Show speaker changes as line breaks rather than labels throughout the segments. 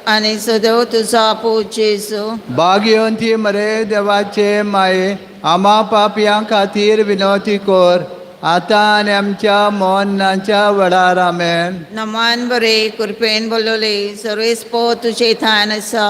आणि सदैव तुझा पूज येसू.
भाग्यवंती मरे देवाचे माये, आम्हा पापयां खातीर विनवती कोर, आता आनी आमच्या मोन्नाच्या वडार आमेन.
नमान बरे कृपेन बोलवले सर्वेस्पो तुझे थान आसा.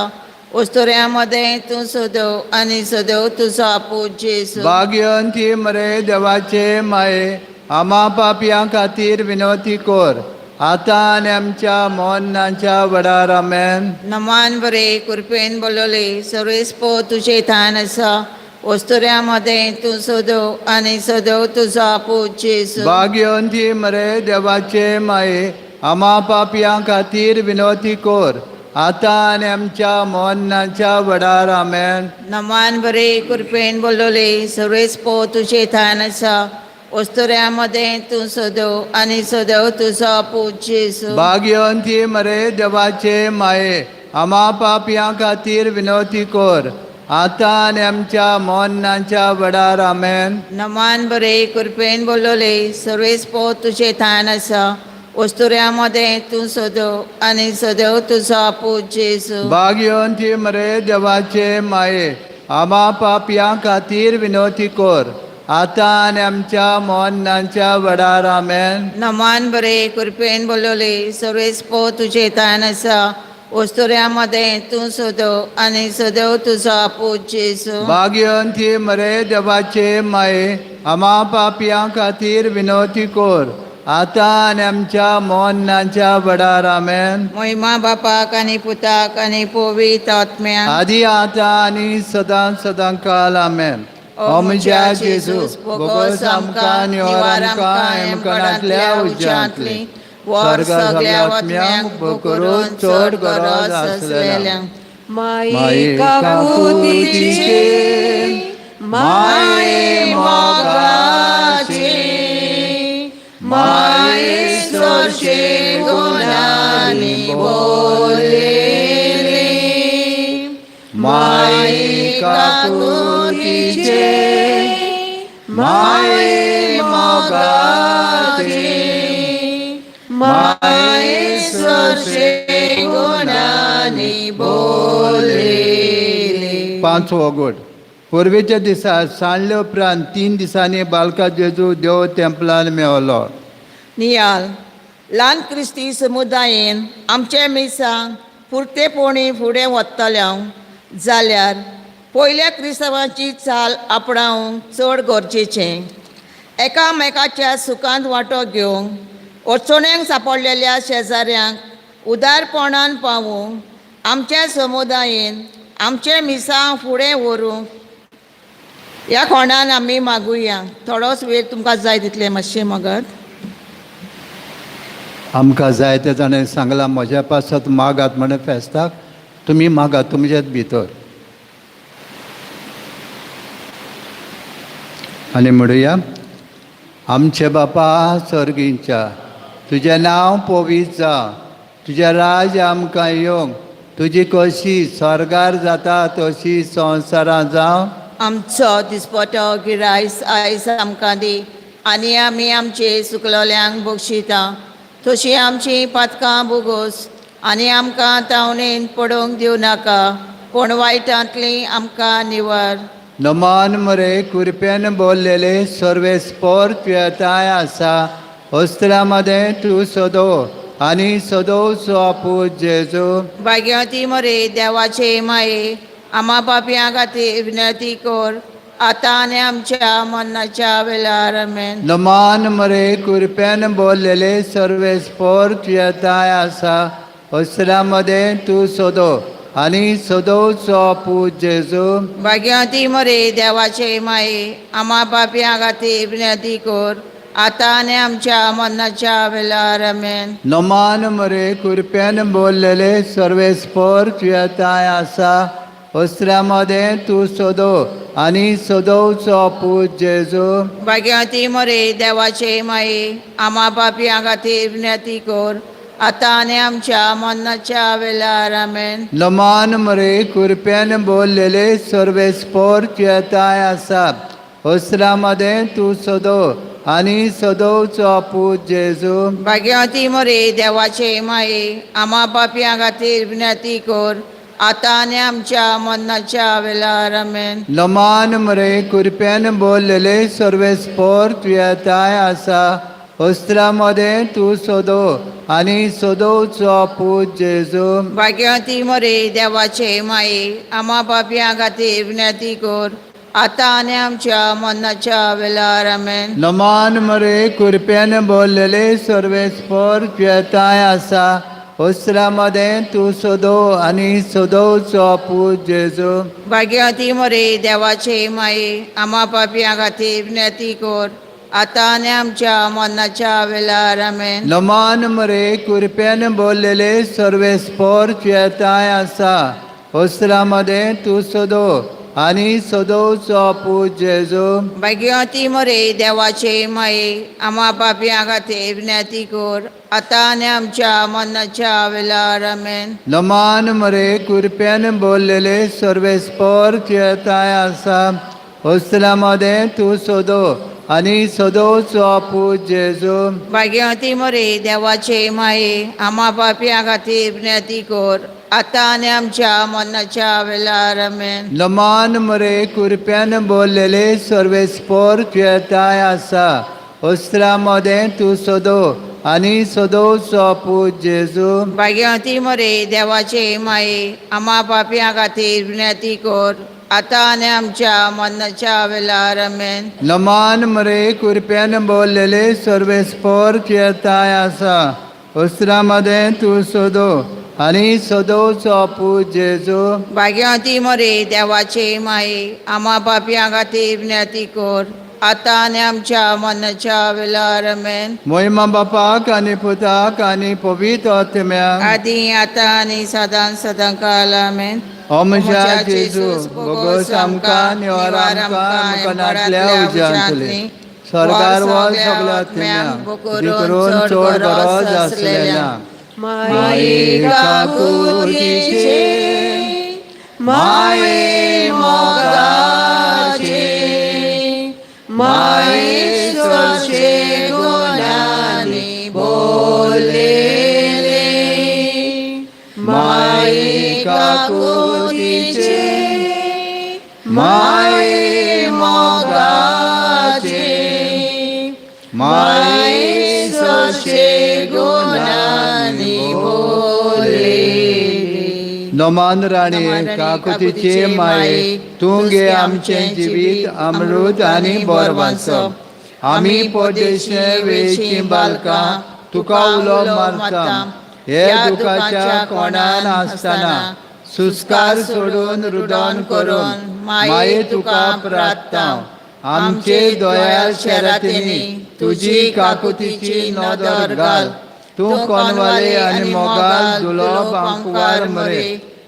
वस्तुऱ्यामध्ये तू सदैव आणि सदैव तुझा पूज येसू.
भाग्यवंती मरे देवाचे माये, आम्हा पापयां खातीर विनवती कोर, आता आनी आमच्या मोन्नाच्या वडार आमेन.
नमान बरे कृपेन बोलवले सर्वेस्पो तुझे थान आसा. वस्तुऱ्यामध्ये तू सदैव आणि सदैव तुझा पूज येसू.
भाग्यवंती मरे देवाचे माये, आम्हा पापयां खातीर विनवती कोर, आता आनी आमच्या मोन्नाच्या वडार आमेन.
नमान बरे कृपेन बोलवले सर्वेस्पो तुझे थान आसा. वस्तुऱ्यामध्ये तू सदैव आणि सदैव तुझा पूज येसू.
भाग्यवंती मरे देवाचे माये, आम्हा पापयां खातीर विनवती कोर, आता आनी आमच्या मोन्नाच्या वडार आमेन.
नमान बरे कृपेन बोलवले सर्वेस्पो तुझे थान आसा. वस्तुऱ्यामध्ये तू सदैव आणि सदैव तुझा पूज येसू.
भाग्यवंती मरे देवाचे माये, आम्हा पापयां खातीर विनवती कोर, आता आनी आमच्या मोन्नाच्या वडार आमेन.
नमान बरे कृपेन बोलवले सर्वेस्पो तुझे थान आसा. वस्तुऱ्यामध्ये तू सदैव आणि सदैव तुझा पूज येसू.
भाग्यवंती मरे देवाचे माये, आम्हा पापयां खातीर विनवती कोर, आता आनी आमच्या मोन्नाच्या वडार आमेन.
महिमा बापाक आणि पुताक आणि पवित्र आत्म्याक
आदी आता आनी सदां सदां काल आमेन. ओ म्हज्या जेजूस भोगोस आमकां निवार आमकां हेमखणांतल्या उज्यांतली स्वर्ग सगळ्या आत्म्यांक उबो करून चड गरज आसलेल्यांक.
मायेका पुतीचे माये मोगाचे, माये सरचे गुणांनी बोललेली,
मायेका पुतीचे माये मोगाचे,
माये सरचे गुणांनी बोललेली.
पांचवो गोड. पूर्वेच्या दिसा सांडले उपरांत 3 दिसांनी बालका जेजू देव टेंपलान मेवलो.
नियाल ल्हान क्रिस्ती समुदायेन आमचे मिसांक पुर्तेपणी फुडें वत्तल्या जाल्यार पयल्या क्रिस्तांवाची चाल आपणावंक चड गरजेचें. एकामेकाच्या सुखांत वांटो घेवंक अडचण्यांक सांपडलेल्या शेजाऱ्यांक उदारपणान पावूंक आमच्या समुदायेन आमचे मिसांक फुडें व्हरूंक ह्या कोणान आमी मागुया. थोडोच वेळ तुमकां जाय तितले मातशें मागत.
आमकां जाय ते जाणें सांगलां म्हज्या पासत मागात म्हणून फेस्ताक तुमी मागात तुमचेच भितर. आनी म्हणुया, आमचे बापा सर्गींच्या, तुजें नांव पवित्र जावं, तुजें राज आमकां येवंक, तुजी कशी स्वर्गार जाता तशी संवसारांत जावं.
आमचो दिसपटो गिरायस आयज आमकां दी, आनी आमी आमचे सुकलोल्यांक बक्षिता तशी आमची पातकां बुगोस, आनी आमकां तावणेन पडोवंक दिवं नाका, पूण वायटांतली आमकां निवार.
नमान मरे कृपेन बोललेले सर्वेस्पोर तुयेताय आसा. वस्त्रामध्ये तू सदो आनी सदोवचो आपूज जेजू.
भाग्यवती मरे देवाचे माये, आम्हा पापयां खातीर विनंती कर, आतां आनी आमच्या मरणाच्या वेळार आमेन.
नमान मरे कृपेन बोललेले सर्वेस्पोर तुयेताय आसा. वस्त्रामध्ये तू सदो आनी सदोवचो आपूज जेजू.
भाग्यवती मरे देवाचे माये, आम्हा पापयां खातीर विनंती कर, आतां आनी आमच्या मरणाच्या वेळार आमेन.
नमान मरे कृपेन बोललेले सर्वेस्पोर तुयेताय आसा. वस्त्रामध्ये तू सदो आनी सदोवचो आपूज जेजू.
भाग्यवती मरे देवाचे माये, आम्हा पापयां खातीर विनंती कर, आतां आनी आमच्या मरणाच्या वेळार आमेन.
नमान मरे कृपेन बोललेले सर्वेस्पोर तुयेताय आसा. वस्त्रामध्ये तू सदो आनी सदोवचो पूत जेजू
भाग्यवती मोरे देवाचे माये आम्हा पापयां खातीर विनंती कर आतां आनी आमच्या मरणाच्या वेळार आमेन.
लमान मरे कुरप्यान बोललेले सर्वेस्पोर तुयेताय आसा वस्त्रामध्ये तू सोदो आनी सोदोवचो पूत जेजू
भाग्यवती मोरे देवाचे माये आम्हा पापयां खातीर विनंती कर आतां आनी आमच्या मरणाच्या वेळार आमेन.
लमान मरे कुरप्यान बोललेले सर्वेस्पोर तुयेताय आसा वस्त्रामध्ये तू सोदो आनी सोदोवचो पूत जेजू
भाग्यवती मोरे देवाचे माये आम्हा पापयां खातीर विनंती कर आतां आनी आमच्या मरणाच्या वेळार आमेन.
लमान मरे कुरप्यान बोललेले सर्वेस्पोर तुयेताय आसा वस्त्रामध्ये तू सोदो आनी सोदोवचो पूत जेजू
भाग्यवती मोरे देवाचे माये आम्हा पापयां खातीर विनंती कर आतां आनी आमच्या मरणाच्या वेळार आमेन.
लमान मरे कुरप्यान बोललेले सर्वेस्पोर तुयेताय आसा वस्त्रामध्ये तू सोदो आनी सोदोवचो पूत जेजू
भाग्यवती मोरे देवाचे माये आम्हा पापयां खातीर विनंती कर आतां आनी आमच्या मरणाच्या वेळार आमेन.
लमान मरे कुरप्यान बोललेले सर्वेस्पोर तुयेताय आसा वस्त्रामध्ये तू सोदो आनी सोदोवचो पूत जेजू
भाग्यवती मोरे देवाचे माये आम्हा पापयां खातीर विनंती कर आतां आनी आमच्या मरणाच्या वेळार आमेन.
लमान मरे कुरप्यान बोललेले सर्वेस्पोर तुयेताय आसा वस्त्रामध्ये तू सोदो आनी सोदोवचो पूत जेजू
भाग्यवती मोरे देवाचे माये आम्हा पापयां खातीर विनंती कर आतां आनी आमच्या मरणाच्या वेळार आमेन.
मोहिमा बापाक आनी पुताक आनी पवित्र आत्म्याक
आदी आतां आनी सदां सदां काल आमेन.
ओ म्हज्या जेजू भोगोस आमकां निवार आमकां मुखानांतल्या उज्यांतली स्वर्गार वच सगळ्या आत्म्यांक करून चड गरज आसलेल्या
मायेका कुडीचे माये मोगाचे मायेचोचे गुणांनी बोललेले मायेका कुडीचे माये मोगाचे मायेचोचे गुणांनी
नमान राणी काकुतीचे माये तूं गे आमचें जिवीत अमृत आनी बोरवांचो आमी पोदेशे वेळची बालकां तुका उलो मारता हे दुखाच्या कोणान आसतना सुस्कार सोडून रुदन करून माये तुका प्रार्थना आमचे दोयाल शरातींनी तुजी काकुतीची नदर घाल तूं कोनवाले आनी मोगाल दुलोब आमकां मरे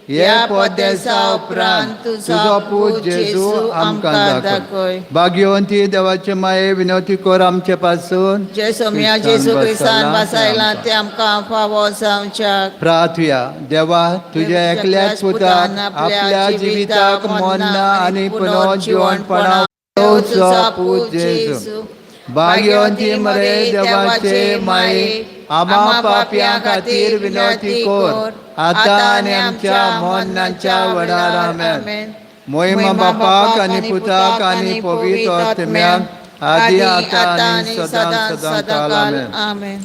ह्या पोदेसा उपरांत तुजो पूत जेजू आमकां दाखय. भाग्यवंती देवाचे माये विनवती कर आमचे पासून
जे सोम्या जेजू क्रिस्तान बसायला ते आमकां फावो जावच्याक.
प्रार्थया देवा तुझ्या एकल्याच पुतान आपल्या जिविताक मोन्ना आनी पुनो जीवनपणा तुजो पूत जेजू भाग्यवंती मरे देवाचे माये आम्हा पापयां खातीर विनवती कर आतां आनी आमच्या मोन्नाच्या वडार आमेन. मोहिमा बापाक आनी पुताक आनी पवित्र आत्म्याक आदी आतां आनी सदां सदां काल आमेन.
आमेन.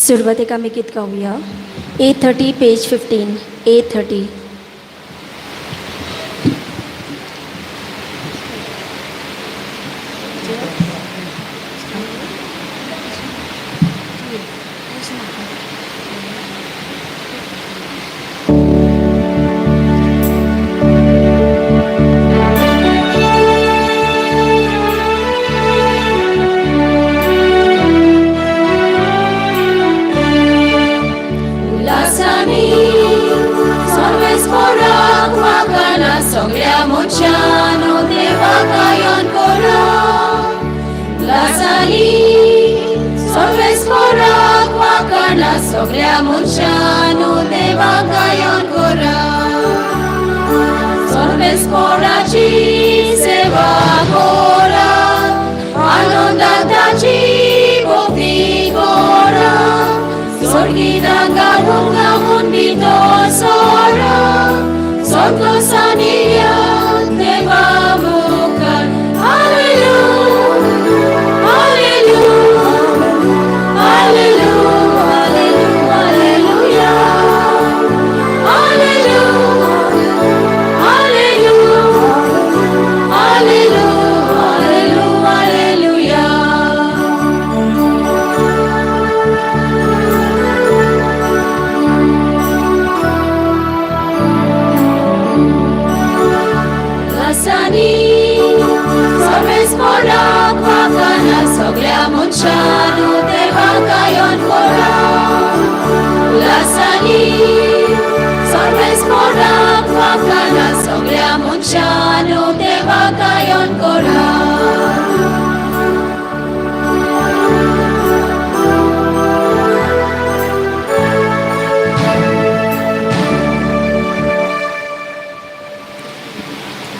सुरुवातीक आमी गीत गावया. A30 page 15. A30.
Ulasani, Sarves पोराक वाकाना सगळ्या मनशांनो देवा गायन करा. उलासानी, सर्वेस पोराक वाकाना सगळ्या मनशांनो देवा गायन करा. सर्वेस पोराची सेवा करा, आनंदात ताची भक्ती करा. Sorgidanga runga hundito sora, sorgo saniya deva mukan. Hallelujah, hallelujah, hallelujah, hallelujah, hallelujah, hallelujah, hallelujah, hallelujah. Sarves पोराक वाकाना सगळ्या मनशांनो देवा गायन करा. उलासानी, सर्वेस पोराक वाकाना सगळ्या मनशांनो देवा गायन करा.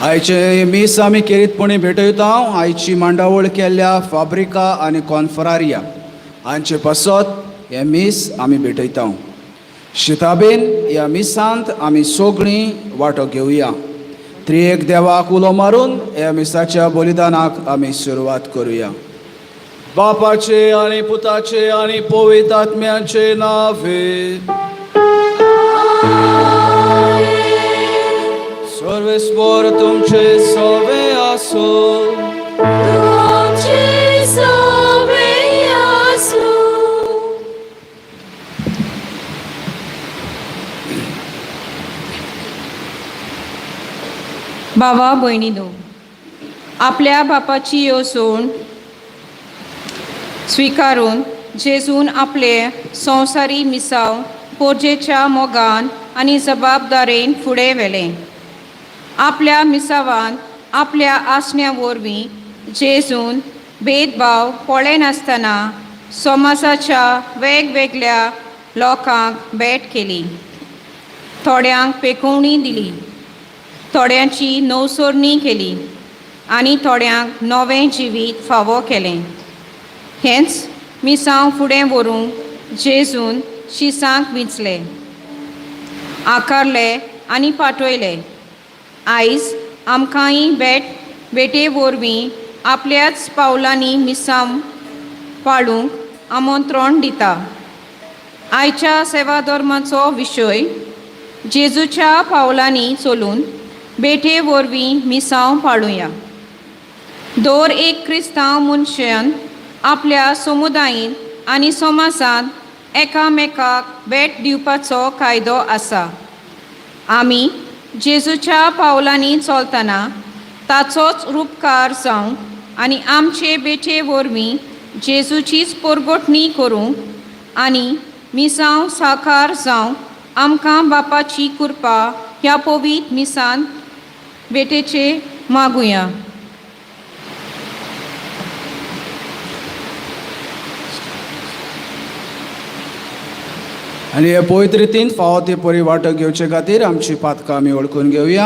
आयचे मीस आमी केरीतपणी भेटयता. आयची मांडावळ केल्ल्या फाब्रिका आनी कॉन्फरारिया हांचे पासत हे मीस आमी भेटयता. शिताबेन ह्या मिसांत आमी सगळीं वांटो घेवया. त्रिएक देवाक उलो मारून ह्या मिसाच्या बलिदानाक आमी सुरवात करुया. बापाचे आनी पुताचे आनी पवित्र आत्म्याचे नावे. सर्वेस्वर तुमचे सवे आसो.
तुमचे सवे आसो.
भावा भयणीनो, आपल्या बापाची येवजण स्विकारून जेजून आपले संवसारी मिसाव पोरजेच्या मोगान आनी जबाबदारेन फुडें व्हेलें. आपल्या मिसावान आपल्या आसण्या वरवीं जेजून भेदभाव पळय नासतना समाजाच्या वेगवेगळ्या लोकांक भेट केली. थोड्यांक पेखोवणी दिली, थोड्यांची नवसोरणी केली आनी थोड्यांक नवें जिवीत फावो केलें. हेंच मिसांव फुडें व्हरूंक जेजून शिसांक विंचले, आकारले आनी पाठयले. आयज आमकांय भेटे वरवीं आपल्याच पावलांनी मिसांव पाळूंक आमंत्रण दिता. आयच्या सेवा धर्माचो विशय जेजूच्या पावलांनी चलून भेटे वरवीं मिसांव पाळुया. दर एक क्रिस्तांव मनशान आपल्या समुदायान आनी समाजांत एकामेकाक भेट दिवपाचो कायदो आसा. आमी जेजूच्या पावलांनी चलतना ताचोच रूपकार जावंक आनी आमचे भेटे वरवीं जेजूचीच परगटणी करूंक आनी मिसांव साकार जावंक आमकां बापाची कृपा ह्या पवित्र मिसान भेटेचे मागुया.
आनी हे पवित्र रितीन फावो ते परी वांटो घेवचे खातीर आमची पातकां आमी वळखून घेवया.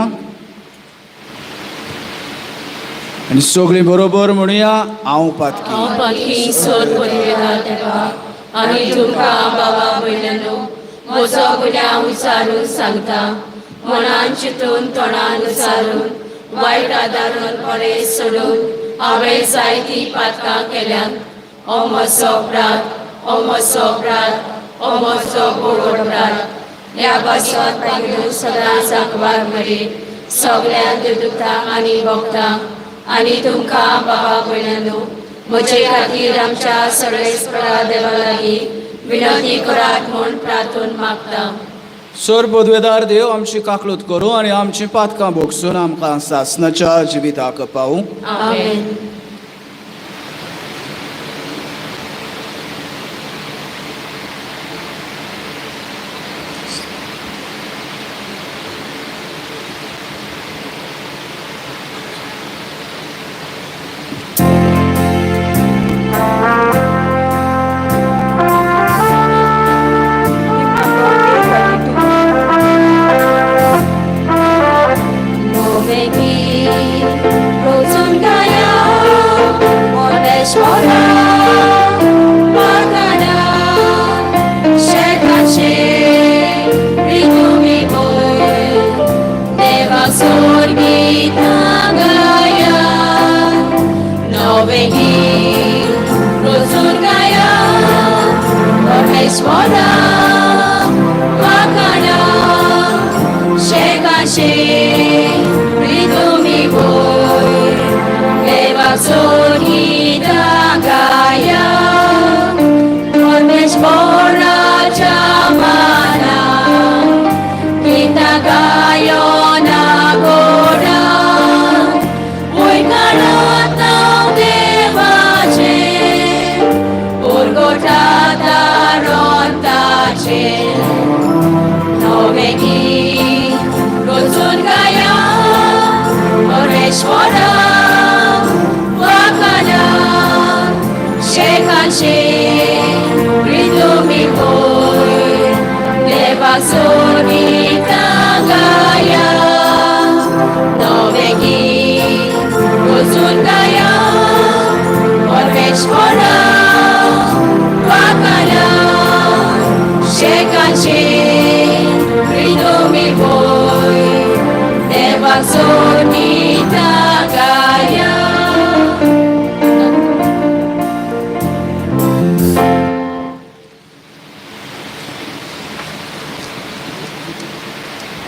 आनी सगळीं बरोबर म्हणुया, हांव पातकी.
हांव पातकी सोर परिवेदा तेका आनी तुमकां बाबा भयणानो म्हजो गुन्यांव विचारून सांगता. मनान चिंतून तोंडान विचारून वायट आदारून बरें सोडून हांवें जायतीं पातकां केल्यात हो म्हजो प्रात हो म्हजो प्रात हो म्हजो बोडवोड प्रात ह्या भाशेंत मागीर सदांच आंकवार मरी सगळ्या दुतांक आनी भक्तांक आनी तुमकां बाबा भयणांनो म्हजे खातीर आमच्या सर्वेस्परा देवा लागीं विनंती करात म्हूण प्रार्थून मागता.
सोर पदवेदार देव आमची काकलूत करूं आनी आमची पातकां भोगसून आमकां सासणाच्या जिविताक पावूं.
आमेन.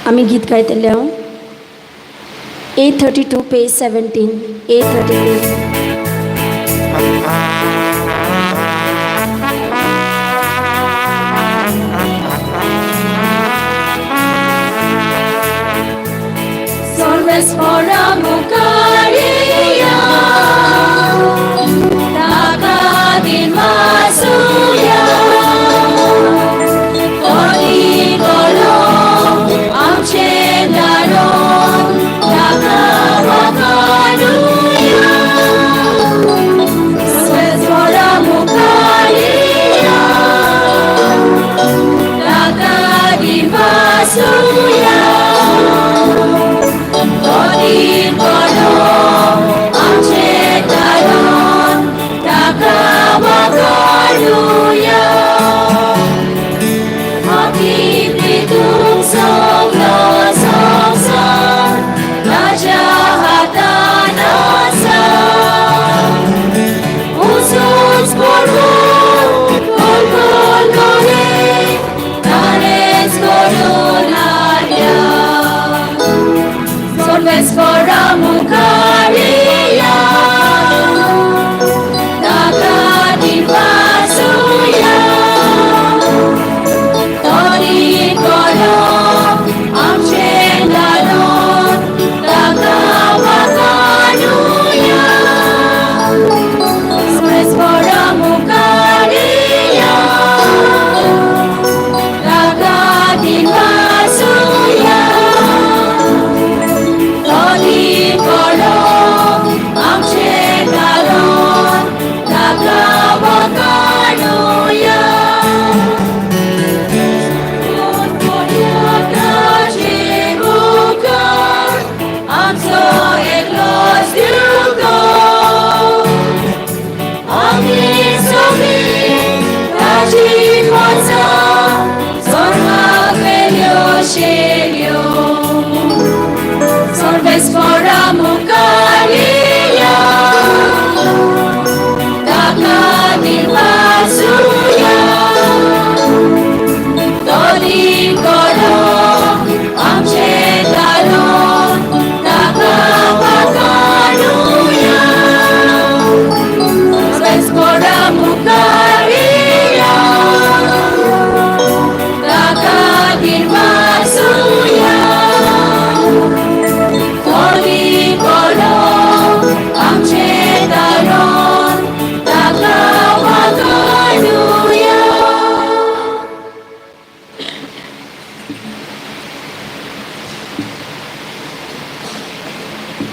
आमी गीत गायतले हांव 832 page 17 832
Spora mukaria Takadin masuya Koni kolong Amche daron Takawakanuya Spora mukaria Takadin masuya Koni kolong amche daron takawakanuya Hati pitung soglo songsan Najahatan asal Usus borbu kol kole Tanes korunaya Spora mukaria Takadin masuya Koni kolong amche daron takawakanuya Spora mukaria Takadin masuya Koni kolong amche daron takawakanuya Amso eglos diugo Agni sobi Kaji kwanza Zorma velio shelio Sorbe spora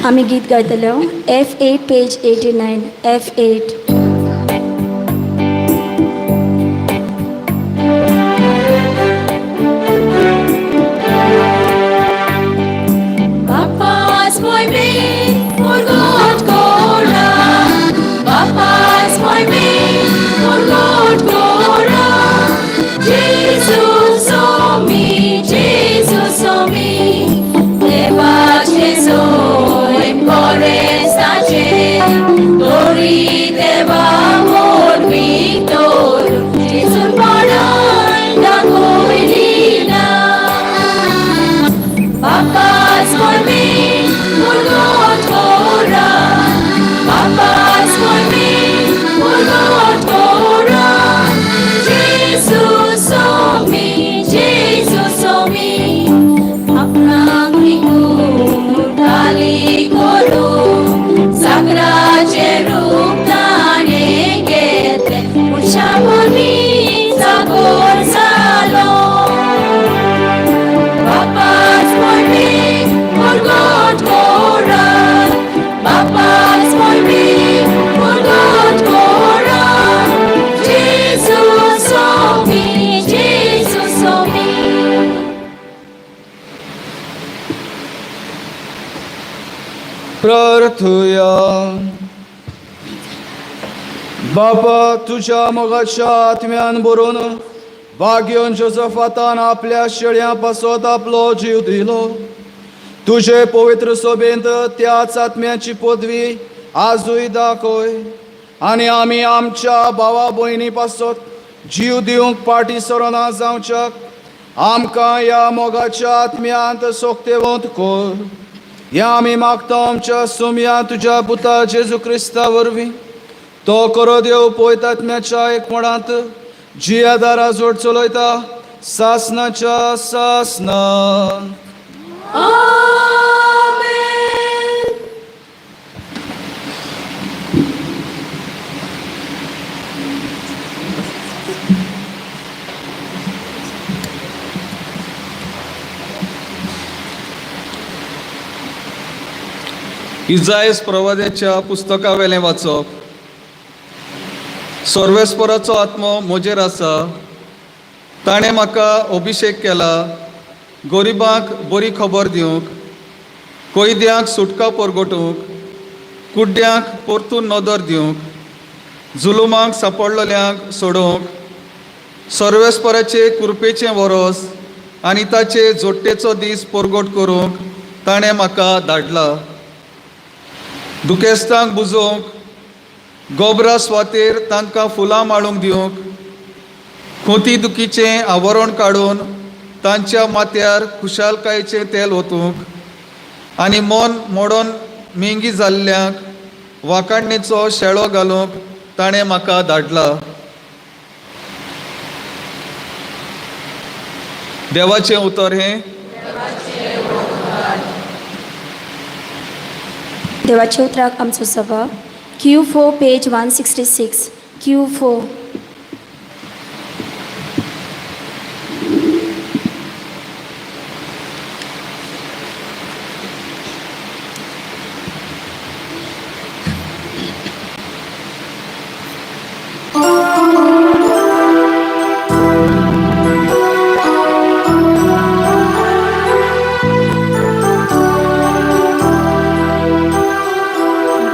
आमी गीत गायतलो F8 page 89 F8.
Papa's my maid, forgot Cora. Papa's my maid, forgot Cora. Jesus saw me, Jesus saw me. Eva Jesu, imporestace, Dori Deva mod Victor. Jesus paran da coilina. Papa's for me, forgot Cora. Papa's for me, forgot Cora. Jesus saw me, Jesus saw me. Apnang likud dali koru, sakra jerup tane gete, ushamoni sakor salon. Papa's for me, forgot Cora. Papa's for me, forgot Cora. Jesus saw me, Jesus saw me.
प्रार्थूया. बापा, तुझ्या मोगाच्या आत्म्यान बरोवन भाग्योन जोसफातान आपल्या शेळ्यां पासत आपलो जीव दिलो. तुझे पवित्र सोबेंत त्याच आत्म्याची पदवी आजूय दाखय आनी आमी आमच्या भावा भयणी पासत जीव दिवंक पाटी सरोना जावच्याक आमकां ह्या मोगाच्या आत्म्यांत सोक्तेवंत कर. हें आमी मागता आमच्या सुमया तुज्या पुता जेजू क्रिस्ता वरवीं. तो करो देव पवित्रात्म्याच्या एकमळांत जी आदारा जोड चलयता सासनाच्या सासनान.
Amen.
इजायस प्रवाद्याच्या पुस्तका वेलें वाचप. सर्वेस्पराचो आत्मो म्हजेर आसा. ताणें म्हाका अभिशेक केला गरिबांक बरी खबर दिवंक, कोयद्यांक सुटका परगटूंक, कुड्ड्यांक परतून नदर दिवंक, जुलुमांक सांपडलेल्यांक सोडोवंक, सर्वेस्पराचे कुरपेचें वरोस आनी ताचे जोडटेचो दीस परगट करूंक ताणें म्हाका धाडला. दुखेस्तांक बुजोवंक, गोबरा स्वातेर तांकां फुलां माळूंक दिवंक, खोती दुखीचें आवरण काडून तांच्या माथ्यार खुशालकायेचें तेल ओतूंक आनी मन मोडोन मेंगी जाल्ल्यांक वाकाणणेचो शेळो घालूंक ताणें म्हाका धाडला. देवाचें उतर हें.
देवाच्या उतराक आमचो सभा Q4 page 166 Q4.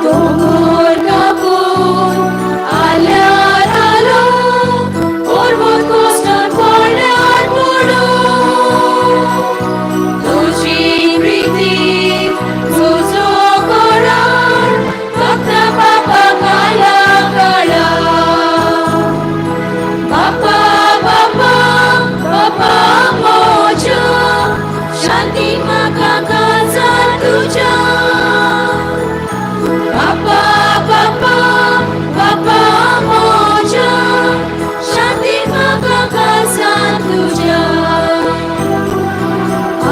Domnul Capun, alear alo, orvot costan pornear polo. Tuci priti, tuzo corar, facta papa cala cala. Papa, papa, papa moja, shanti maka casa tuja. Papa, papa, papa moja, shanti maka casa tuja.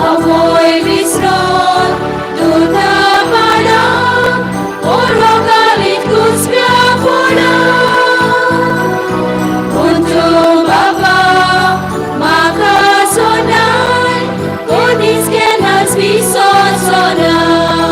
Avoi visron, tuta pada, oro galit kuspia poda. Untung baba, maka sonai, kodis kenas bison sonai.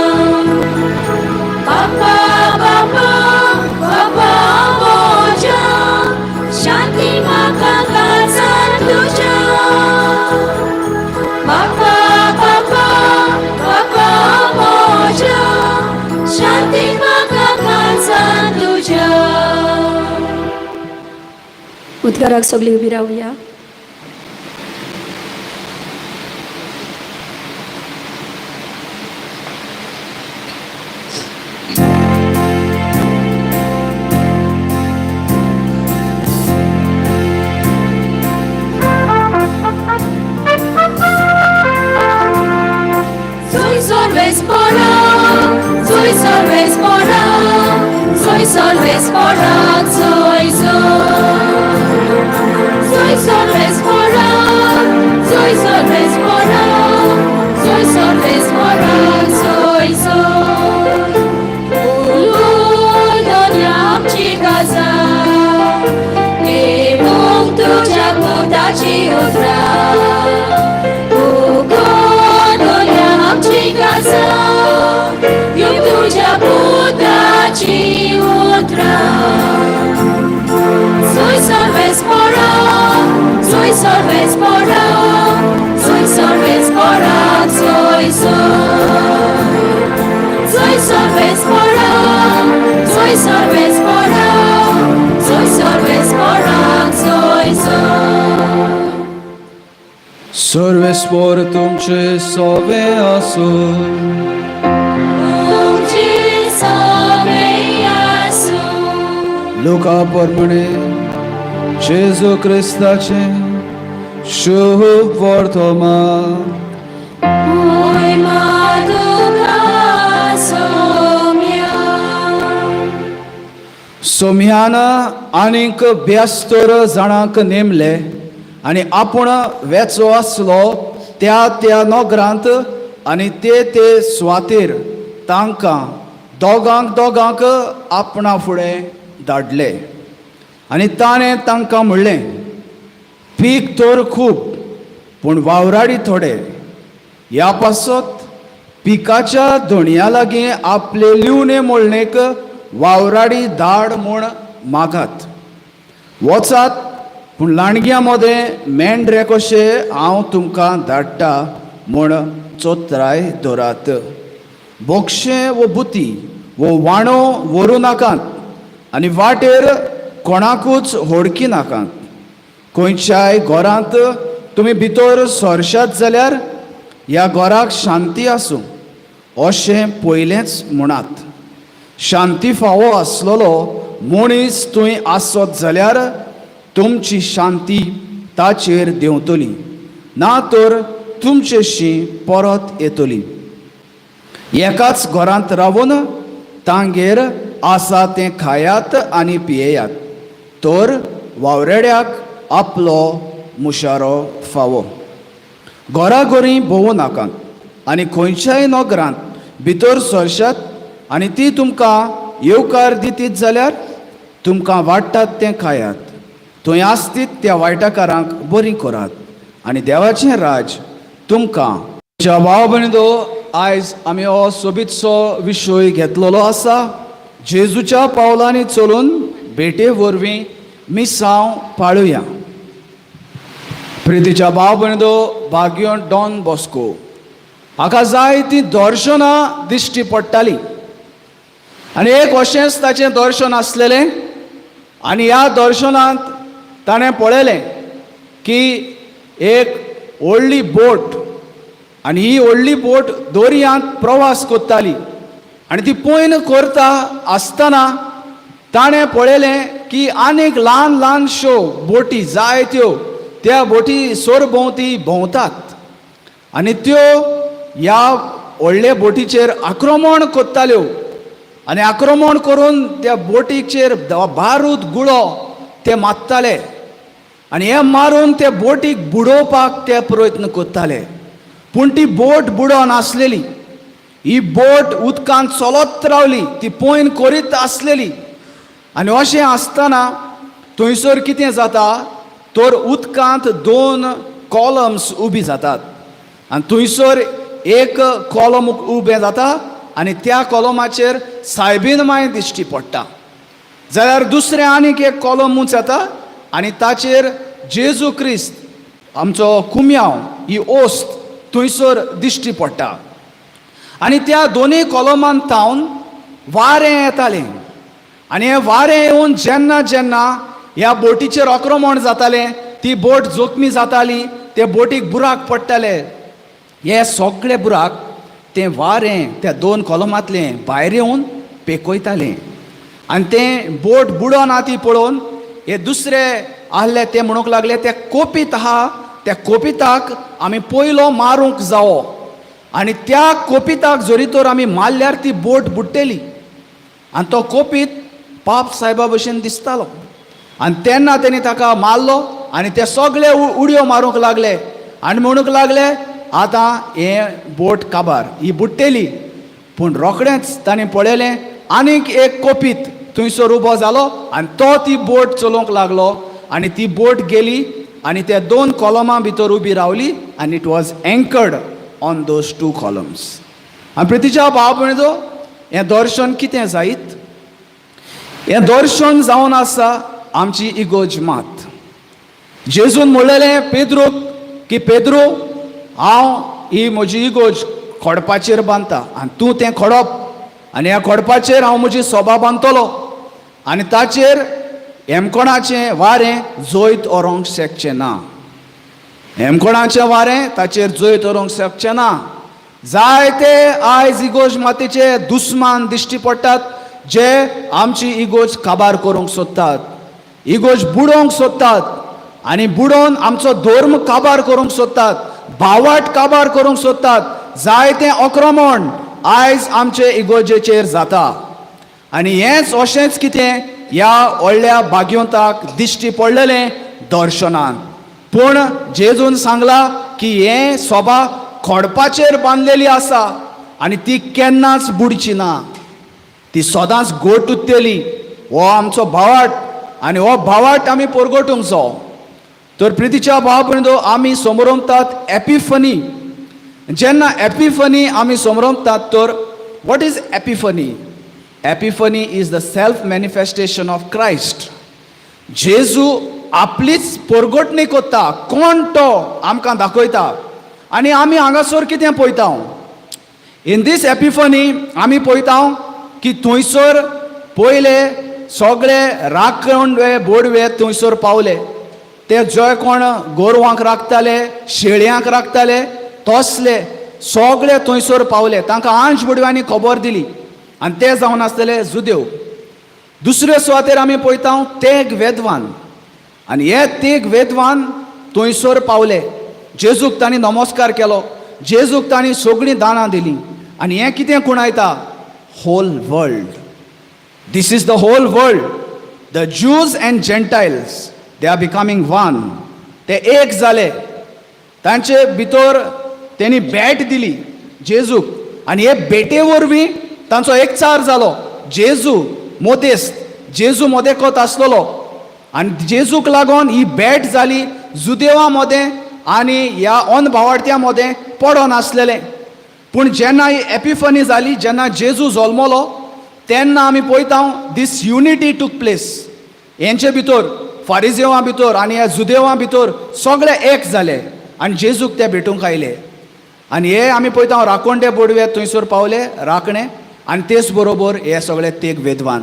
उद्गाराक सगळीं उबी रावया.
Soy solves pora, soy solves pora, soy solves pora, soy soy solves pora, soy solves pora, soy solves pora, soy Uludonia amchikaza, e mong tuja podaci utra. Casa, eu tuja podaci utra. Soy solves pora, soy solves pora, soy solves pora, soy solves pora, soy solves pora, soy solves pora, soy
सर्वेस्वर तुमचे सोवे असो. Luca प्रमाणे जेजू क्रिस्ताचे शुभ वर्तमान. सोम्यान आनीक 72 जाणांक नेमले आनी आपूण वेचो आसलो त्या नोगरांत आनी ते सुवातेर तांकां दोगांक आपणा फुडें धाडले. आनी ताणें तांकां म्हणलें, पीक तर खूब पूण वावराडी थोडे. ह्या पासत पिकाच्या दोणया लागीं आपले लिवने मोळणेक वावराडी धाड म्हूण मागात. वचात पूण लांडग्यां मदें मेंढरे कशे हांव तुमकां धाडटा म्हूण चोत्राय दोरात. बोक्षे वो बुती वो वाणो व्हरू नाकात आनी वाटेर कोणाकूच होडकी नाकात. खंयच्याय घरांत तुमी भितर सरशात जाल्यार ह्या घराक शांती आसूं अशें पयलेंच म्हणात. शांती फावो आसलेलो मनीस थंय आसत जाल्यार तुमची शांती ताचेर देंवतली, ना तर तुमचेशी परत येतली. एकाच घरांत रावून तांगेर आसा तें खायात आनी पियेयात, तर वावरेड्याक आपलो मुशारो फावो. घराघरी भोवूं नाकात आनी खंयच्याय नोगरांत भितर सरशात आनी ती तुमकां येवकार दितीत जाल्यार तुमकां वाडटात तें खायात. थंय आसतीत त्या वायटाकारांक बरीं करात आनी देवाचें राज तुमकां. म्हज्या भाव भयणींनो, आयज आमी हो सोबीतसो विशय घेतलेलो आसा. जेजूच्या पावलांनी चलून भेटे वरवीं मिसांव पाळुया. प्रितीच्या भाव भयणींनो, भाग्यो डॉन बॉस्को हाका जाय ती दर्शनां दिश्टी पडटालीं आनी एक अशेंच ताचें दर्शन आसलेलें. आनी ह्या दर्शनांत ताणें पळयलें की एक व्हडली बोट आनी ही व्हडली बोट दर्यांत प्रवास करताली आनी ती पयन करता आसतना ताणें पळयलें की आनीक ल्हान ल्हानश्यो बोटी जायत्यो त्या बोटी सरभोंवती भोंवतात आनी त्यो ह्या व्हडले बोटीचेर आक्रमण करताल्यो आनी आक्रमण करून त्या बोटीचेर बारूद गुळो ते मारताले आनी हे मारून त्या बोटीक बुडोवपाक ते प्रयत्न करताले. पूण ती बोट बुडो नासलेली. ही बोट उदकांत चलत रावली, ती पयन करीत आसलेली. आनी अशें आसतना थंयसर कितें जाता तर उदकांत 2 कॉलम्स उबी जातात आनी थंयसर एक कॉलम उबें जाता आनी त्या कॉलमाचेर सायबीन माय दिश्टी पडटा. जाल्यार दुसरें आनीक एक कॉलमूच येता आनी ताचेर जेजू क्रिस्त आमचो कुम्यांव ही ओस्त थंयसर दिश्टी पडटा. आनी त्या दोनूय कॉलमांत थावन वारें येतालें आनी हें वारें येवन जेन्ना जेन्ना
ह्या बोटीचेर आक्रमण जातालें, ती बोट जोखमी जाताली, ते बोटीक बुराक पडटाले. हे सगळे बुराक तें वारें त्या 2 कॉलमांतलें भायर येवन पेकयतालें. आनी तें बोट बुडोना ती पळोवन हे दुसरे आहले ते म्हणूंक लागले, ते कोपीत आहा, त्या कोपिताक आमी पयलो मारूंक जावो. आनी त्या कोपिताक जोरी तर आमी मारल्यार ती बोट बुडटली. आनी तो कोपीत पाप सायबा भशेन दिसतालो. आनी तेन्ना तेणी ताका मारलो आनी ते सगळे उडयो मारूंक लागले आनी म्हणूंक लागले, आतां हे बोट काबार, ही बुडटली. पूण रोखडेंच ताणें पळयलें आनीक एक कोपीत थंयसर उबो जालो आनी तो ती बोट चलोवंक लागलो आनी ती बोट गेली आनी त्या 2 कॉलमां भितर उबी रावली आनी it was anchored on those 2 columns. आनी प्रितीच्या भाव भयणीचो, हें दर्शन कितें जायत? हें दर्शन जावन आसा आमची इगोज मात. जेजून म्हणलेलें पेद्रूक की पेद्रू, हांव ही म्हजी इगोज खोडपाचेर बांदता आनी तूं तें खोडप आनी ह्या खोडपाचेर हांव म्हजी सोबा बांदतलो आनी ताचेर हेमकोणाचें वारें जोयत व्हरूंक शकचें ना. हेमकोणाचें वारें ताचेर जोयत व्हरूंक शकचें ना. जायते आयज इगोज मातेचे दुस्मान दिश्टी पडटात जे आमची इगोज काबार करूंक सोदतात, इगोज बुडोवंक सोदतात आनी बुडोवन आमचो धर्म काबार करूंक सोदतात, भावाट काबार करूंक सोदतात. जायतें आक्रमण आयज आमचे इगोजेचेर जाता आनी हेंच अशेंच कितें ह्या व्हडल्या भाग्यवंताक दिश्टी पडलेलें दर्शनान. पूण जेजून सांगला की हें सोबा खोडपाचेर बांदलेली आसा आनी ती केन्नाच बुडची ना, ती सदांच घोट उरतली. हो आमचो भावाट आनी हो भावाट आमी परगटूंक जाय. तर प्रितीच्या भाव भयणींनो, आमी समरमतात एपिफनी. जेन्ना एपिफनी आमी समरमतात तर what is Epiphany? Epiphany is the self manifestation of Christ. जेजू आपलीच परगटणी कोत्ता, कोण तो आमकां दाखयता आनी आमी हांगासर कितें पळयता? इन दीस एपिफनी आमी पळयता की थंयसर पयले सगळे राखणवे बोडवे थंयसर पावले. ते जे कोण गोरवांक राखताले, शेळ्यांक राखताले, तसले सगळे थंयसर पावले. तांकां आंच बोडव्यांनी खबर दिली आनी ते जावन आसतले जुदेव. दुसरे सुवातेर आमी पळयता तेग वेदवान आनी हे तेग वेदवान थंयसर पावले. जेजूक तांणी नमस्कार केलो, जेजूक तांणी सगळीं दानां दिलीं आनी हें कितें कुणायता? Whole world. This is the whole world. The Jews and Gentiles, they are becoming one. ते एक जाले. तांचे भितर तेणी भेट दिली जेजूक आनी हे भेटे वरवीं तांचो एकचार जालो. जेजू मोदेस्त, जेजू मोदेकोत आसलेलो आनी जेजूक लागून ही भेट जाली जुदेवां मदें आनी ह्या ओन भावार्थ्यां मदें पडोन आसलेलें. पूण जेन्ना ही एपिफनी जाली, जेन्ना जेजू जल्मलो, तेन्ना आमी पळयता दीस युनिटी टूक प्लेस. हेंचे भितर फारिजेवां भितर आनी ह्या जुदेवां भितर सगळे एक जाले आनी जेजूक ते भेटूंक आयले. आनी हे आमी पळयता राखोंडे बोडवे थंयसर पावले, राखणे, आनी तेच बरोबर हे सगळे तेग वेदवान.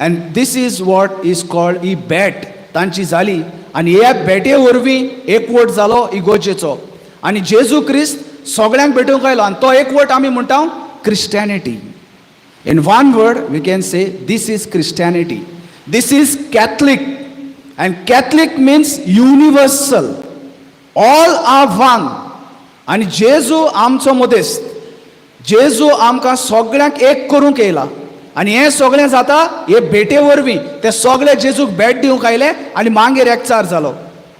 And this is what is called, ही भेट तांची जाली आनी ह्या भेटे वरवीं एकवट जालो इगोजेचो आनी जेजू क्रिस्त सगळ्यांक भेटूंक आयलो आनी तो एकवट आमी म्हणटा Christianity. In one word, we can say this is Christianity. This is Catholic. And Catholic means universal. All are one. And Jesu आमचो मोदेस्त. जेजू आमकां सगळ्यांक एक करूंक येयला आनी हें सगळें जाता हे भेटे वरवीं. ते सगळे जेजूक भेट दिवंक आयले आनी मागीर एकचार जालो.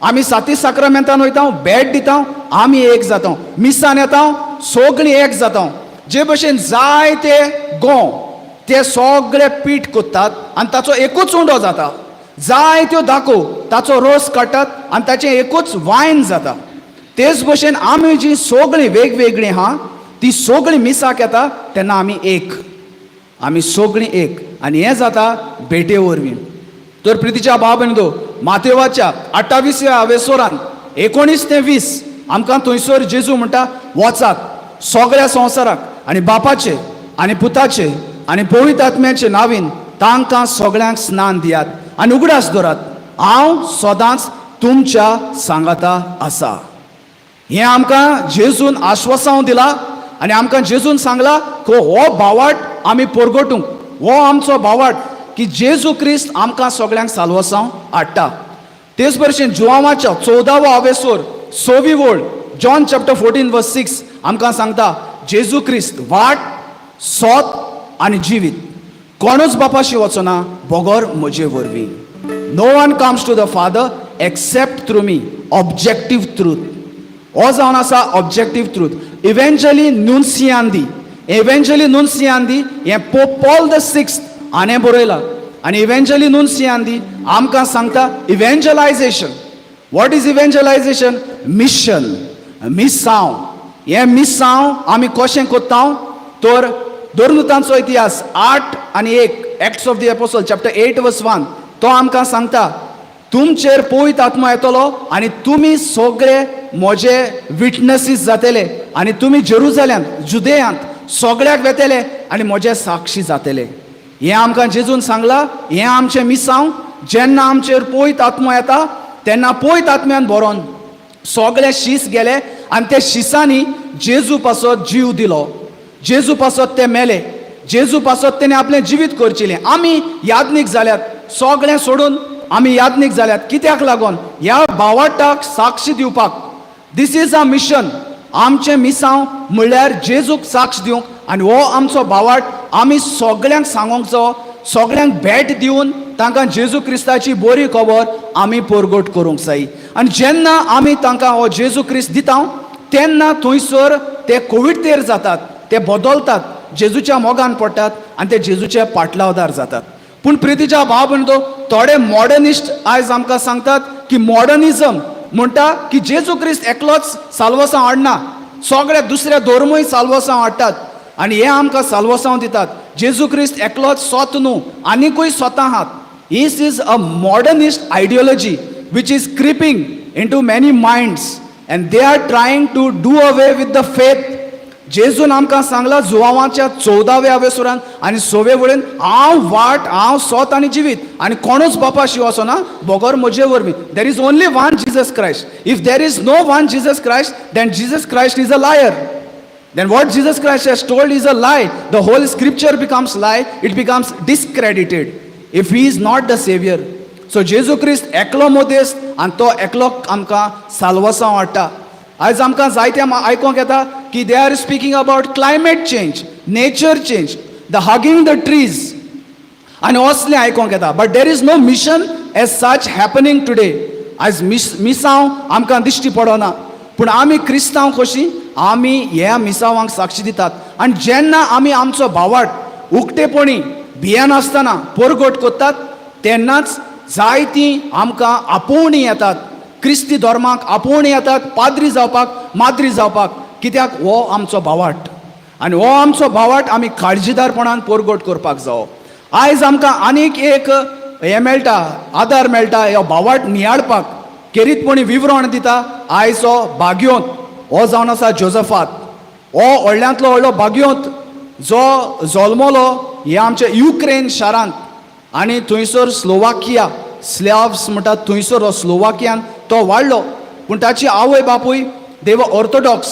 आमी साती साक्रामेंतान वयता, भेट दिता, आमी एक जाता, मिसान येता, सगळीं एक जाता. जे भशेन जायते गोव ते सगळे पीठ कोत्तात आनी ताचो एकूच उंडो जाता. जायत्यो दाखो ताचो रोस काडटात आनी ताचें एकूच वायन जाता. तेच भशेन आमी जीं सगळीं वेगवेगळीं आहा ती सगळीं मिसाक येता तेन्ना आमी एक, आमी सगळीं एक आनी हें जाता भेटे वरवीं. तर प्रितीच्या भाव भयणींनो, मातेवाच्या 28व्या वेसोरान 19 ते 20 आमकां थंयसर जेजू म्हणटा वचात सगळ्या संवसाराक आनी बापाचे आनी पुताचे आनी पवित्र आत्म्याचे नांवीन तांकां सगळ्यांक स्नान दियात आनी उगडास दवरात हांव सदांच तुमच्या सांगाता आसा. हें आमकां जेजून आश्वासन दिला आनी आमकां जेजून सांगला को हो भावाट आमी परगटूंक, हो आमचो भावाट की जेजू क्रिस्त आमकां सगळ्यांक साल्वसांव हाडटा. तेच भशेन जुवांवाच्या 14वा आवेसोर 6वी ओळ जॉन चॅप्टर 14 वर्स 6 आमकां सांगता जेजू क्रिस्त वाट, सोत आनी जिवीत, कोणूच बापाशी वचना बोगोर म्हजे वरवीं. No one comes to the father except through me. Objective truth हो जावन आसा ऑब्जेक्टीव ट्रूथ. इव्हेंच्युअली नुन्सियांदी हें पोप पॉल द सिक्स्थ हाणें बरयलां आनी इव्हेंच्युअली नुन्सियांदी आमकां सांगता evangelisation. What is evangelisation? Mission, मिसांव. हें मिसांव आमी कशें कोत्ता तर दोरनुतांचो इतिहास 8 आनी 1 acts of the apostle chapter 8 वर्स 1 तो आमकां सांगता तुमचेर पवित्र आत्मा येतलो आनी तुमी सगळे म्हजे विटनसीस जातले आनी तुमी जेरुसलेम, जुदेयांत सगळ्याक वेतले आनी म्हजे साक्षी जातले. हें आमकां जेजून सांगलां. हें आमचें मिसांव. जेन्ना आमचेर पवित्र आत्मा येता तेन्ना पवित्र आत्म्यान भरोन सगळे शीस गेले आनी त्या शिसांनी जेजू पासत जीव दिलो. जेजू पासत ते मेले. जेजू पासत तेणे आपलें जिवीत करचिलें. आमी याज्ञीक जाल्यात, सगळें सोडून आमी याज्ञीक जाल्यात. कित्याक लागोन? ह्या भावाटाक साक्ष दिवपाक. This is a mission. आमचें मिसांव म्हणल्यार जेजूक साक्ष दिवंक आनी हो आमचो भावाट आमी सगळ्यांक सांगोंक जाय. सगळ्यांक भेट दिवन तांकां जेजू क्रिस्ताची बरी खबर आमी परगट करूंक जाय. आनी जेन्ना आमी तांकां हो जेजू क्रिस्त दिता तेन्ना थंयसर ते कोविडतेर जातात, ते बदलतात, जेजूच्या मोगान पडटात आनी ते जेजूचे पाटलावदार जातात. पूण प्रितीच्या भाव भयणो, थोडे मॉडर्निस्ट आयज आमकां सांगतात की मॉडर्निझम म्हणटा की जेजू क्रिस्त एकलोच साल्वसांव हाडना, सगळे दुसरे धर्मूय साल्वसांव हाडटात आनी हे आमकां साल्वसांव दितात. जेजू क्रिस्त एकलोच स्वत न्हू, आनिकूय स्वता आहात. This is a modernist ideology which is creeping into many minds and they are trying to do away with the faith. जेजून आमकां सांगला जुवांवाच्या 14व्या आवेसोरान आनी 6वे वळेन हांव वाट, हांव सोत आनी जिवीत आनी कोणूच बापाशी वचना बोगोर म्हजे वरवीं. There is only one Jesus Christ. If there is no one Jesus Christ then Jesus Christ is a liar. Then what Jesus Christ has told is a lie. The whole scripture becomes lie. It becomes discredited if he is not the savior. So Jesus Christ एकलो मोदेस्त आनी तो एकलो आमकां साल्वसांव हाडटा. आयज आमकां जायते आयकोंक येता की they are speaking about climate change, nature change, the hugging the trees आनी असलें आयकोंक येता. But there is no mission as such happening today. आयज मिसांव आमकां दिश्टी पडना. पूण आमी क्रिस्तांव कशीं आमी ह्या मिसांवांक साक्षी दितात. आनी जेन्ना आमी आमचो भावाट उक्तेपणी भियेन आसतना परगट कोत्तात तेन्नाच जायतीं आमकां आपोवणी येतात. क्रिस्ती धर्माक आपोवणी येतात पाद्री जावपाक, माद्री जावपाक. कित्याक? हो आमचो भावाट आनी हो आमचो भावाट आमी काळजीदारपणान परगट करपाक जावो. आयज आमकां आनीक एक हें मेळटा, आदार मेळटा हो भावाट नियाळपाक. केरीतपणी विवरण दिता आयज हो भाग्योत हो जावन आसा जोझफात. हो व्हडल्यांतलो व्हडलो भाग्योत जो जल्मलो हे आमच्या युक्रेन शारांत आनी थंयसर स्लोवाकिया स्लॅव्स म्हणटात थंयसर हो स्लोवाकियान तो वाडलो. पूण ताची आवय बापूय दे वर ऑर्थोडॉक्स.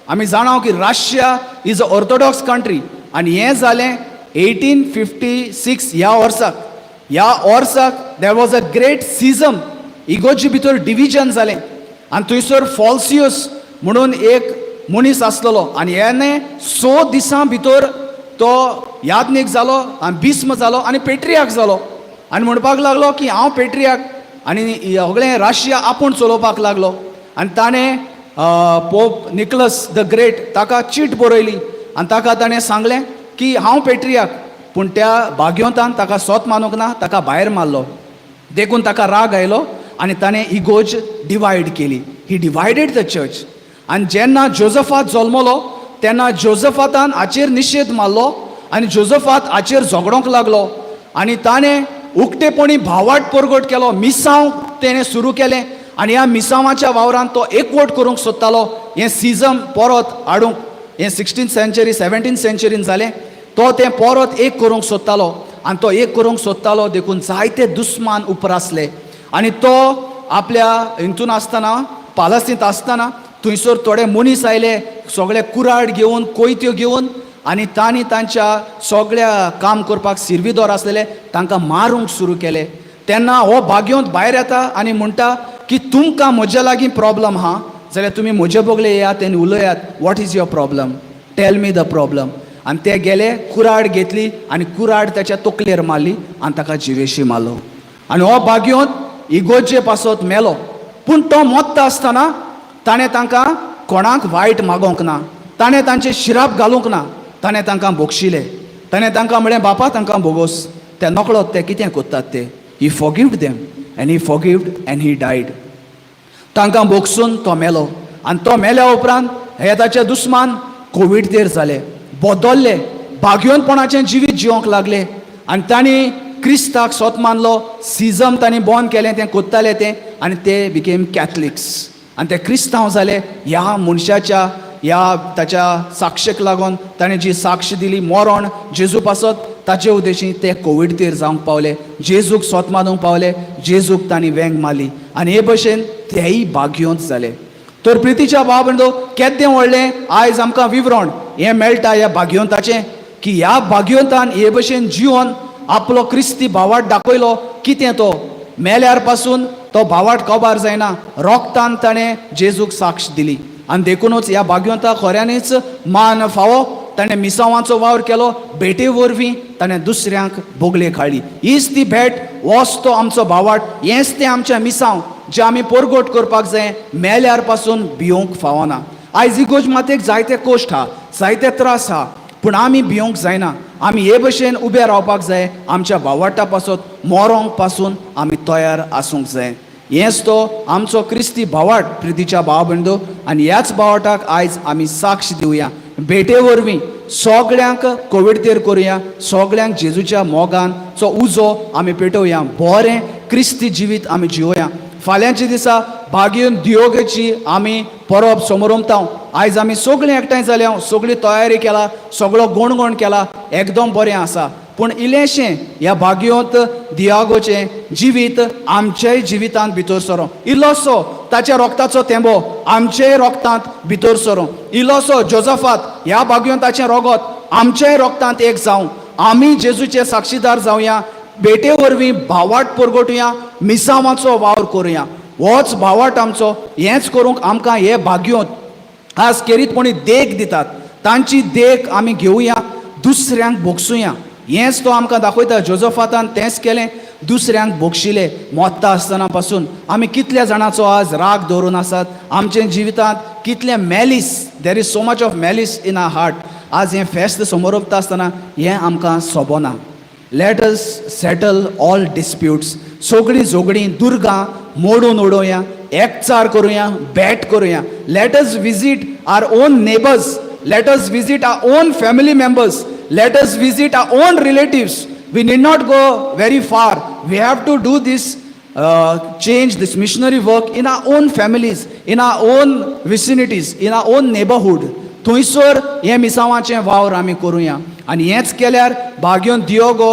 आमी जाणा की Russia is a Orthodox country आनी हें जालें 1856 ह्या वर्साक. ह्या वर्साक देर वॉज अ ग्रेट सिझम. इगोर्जी भितर डिविजन जालें आनी थंयसर फॉल्सियस म्हणून एक मनीस आसलेलो आनी हेणें 6 दिसां भितर तो याज्ञीक जालो आनी बिस्म जालो आनी पेट्रियाक जालो आनी म्हणपाक लागलो की हांव पेट्रियाक आनी सगळें राशिया आपूण चलोवपाक लागलो. आनी ताणें पोप निकलस द ग्रेट ताका चीट बरयली आनी ताका ताणें सांगलें की हांव पेट्रियाक. पूण त्या भाग्योतान ताका स्वत मानूंक ना, ताका भायर मारलो. देखून ताका राग आयलो आनी ताणें इगोज डिवायड केली. ही डिवायडेड द चर्च. आनी जेन्ना जोझफात जल्मलो तेन्ना जोझफातान हाचेर निशेध मारलो आनी जोझफात हाचेर झगडोंक लागलो आनी ताणें उक्तेपणी भावाट परगट केलो. मिसांव तेणें सुरू केलें आनी ह्या मिसांवाच्या वावरान तो एकवट करूंक सोदतालो. हें सिझम परत हाडूंक, हें 16th century 17th century जालें. तो तें परत एक करूंक सोदतालो आनी तो एक करूंक सोदतालो देखून जायते दुस्मान उपरासले आनी तो आपल्या हितून आसतना पालस्तीत आसतना थंयसर थोडे मनीस आयले सगळे कुराड घेवन कोयत्यो घेवन आनी तांणी तांच्या सगळ्या काम करपाक सिरविदोर आसलेले तांकां मारूंक सुरू केले. तेन्ना हो भाग्योंत भायर येता आनी म्हणटा की तुमकां म्हज्या लागीं प्रॉब्लम आहा जाल्यार तुमी म्हजे बोगले येयात आनी उलयात. What is your problem? Tell me the problem. आनी ते गेले, कुराड घेतली आनी कुराड त्याच्या तकलेर मारली आनी ताका जिवेशी मारलो. आनी हो भाग्योंत इगोजे पासत मेलो. पूण तो मोत्ता आसतना ताणें तांकां कोणाक वायट मागोंक ना, ताणें तांचे शिराप घालूंक ना, ताणें तांकां बोगशिले. ताणें तांकां म्हळें बापा तांकां बोगोस. ते नकळत ते कितें कोत्तात ते. He forgived them and he forgived and he died. तांकां बोगसून तो मेलो. आनी तो मेल्या उपरांत हे ताचे दुस्मान कोवीड तेर जाले, बदलले, भाग्योनपणाचें जिवीत जिवंक लागले. आनी तांणी क्रिस्ताक स्वत मानलो. सिजम तांणी बॉर्न केलें तें कोत्ताले तें आनी ते बिकेम कॅथलिक्स आनी ते क्रिस्तांव जाले. ह्या मनशाच्या ह्या ताच्या साक्षेक लागून ताणें जी साक्ष दिली मरण जेजू पासत ताचे उद्देशी ते कोवीड तेर जावंक पावले. जेजूक स्वत मानूंक पावले. जेजूक तांणी वेंग मारली आनी हे भशेन तेय भाग्योंत जाले. तर प्रितीच्या भाव बंदो केदें व्हडलें आयज आमकां विवरण हें मेळटा ह्या भाग्योंताचें की ह्या भाग्योंतान हे भशेन जिवन आपलो क्रिस्ती भावाट दाखयलो. कितें तो मेल्यार पासून तो भावाट कोबार जायना. रोगतान ताणें जेजूक साक्ष दिली आनी देखूनच ह्या भाग्योंताक खऱ्यांनीच मान फावो. ताणें मिसांवाचो वावर केलो. भेटे वरवीं ताणें दुसऱ्यांक बोगले काडली. हीच ती भेट, होच तो आमचो भावाट. हेंच तें आमचें मिसांव जें आमी परगोट करपाक जाय. मेल्यार पासून भिवंक फावना. आयज इगोज मातेक जायते कोश्ट आहा, जायते त्रास आहा, पूण आमी भिवंक जायना. आमी हे भशेन उबे रावपाक जाय. आमच्या भावाटा पासत मोरोंक पासून आमी तयार आसूंक जाय. हेंच तो आमचो क्रिस्ती भावाट प्रितीच्या भाव बंदो. आनी ह्याच भावाटाक आयज आमी साक्ष दिवया. भेटे वरवीं सगळ्यांक कोवीड तेर करुया. सगळ्यांक जेजूच्या मोगानचो उजो आमी पेटोवया. बरें क्रिस्ती जिवीत आमी जिवोया. फाल्यांच्या दिसा भाग्योन दियोगेची आमी परब समोरुमताव. आयज आमी सगळीं एकठांय जाल्या, सगळी तयारी केला, सगळो गोणगोण केला, एकदम बरें आसा. पूण इल्लेशें ह्या भाग्योंत दियागोचें जिवीत आमच्याय जिवितांत भितर सरो. इल्लोसो ताच्या रोगताचो तेंबो आमचेय रोगतांत भितर सरो. इल्लोसो जोजफात ह्या भाग्योंताचें रोगत आमच्याय रोगतांत एक जावं. आमी जेजूचे साक्षीदार जावया. भेटे वरवीं भावाट परगटुया. मिसांवाचो वावर करुया. होच भावाट आमचो. हेंच करूंक आमकां हे भाग्योंत आज केरीतपणी देख दितात. तांची देख आमी घेवया, दुसऱ्यांक भोगसुया. हेंच तो आमकां दाखयता. जोजफातान तेंच केलें, दुसऱ्यांक भोगशिलें. मोत्ता आसतना पासून आमी कितल्या जाणांचो आज राग दवरून आसात. आमच्या जिवितांत कितलें malice, there is so much of malice in our heart. आज हें फेस्त समोरपता आसतना हें आमकां सोबना. Let us settle all disputes. सगळीं झगडीं दुर्गां मोडून उडोवया. एकचार करुया, बॅट करुया. Let us visit our own neighbours. Let us visit our own family members. Let us visit our own relatives. We need not go very far. We have to do this change, this missionary work in our own families, in our own vicinities, in our own neighborhood. थंयसर हे मिसांवाचें वावर आमी करुया. आनी हेंच केल्यार भाग्योन दियोगो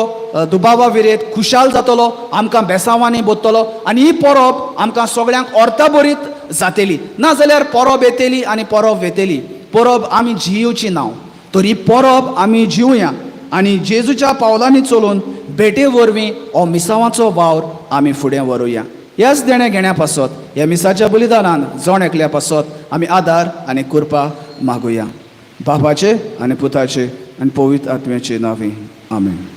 दुबाबा विरेत खुशाल जातलो. आमकां बेसांवांनी बोत्तलो आनी ही परब आमकां सगळ्यांक ऑर्ता बरीत जातली. नाजाल्यार परब येतली आनी परब वेतली. परब आमी जियोची नांव. तर ही परब आमी जिवया आनी जेजूच्या पावलांनी चलून भेटे वरवीं हो मिसांवाचो वावर आमी फुडें व्हरुया. ह्याच देणे घेण्या पासत, ह्या मिसाच्या बलिदानान जण एकल्या पासत आमी आदार आनी कृपा मागुया. बापाचे आनी पुताचे आनी पवित्र आत्म्याचे नांवे आमेन.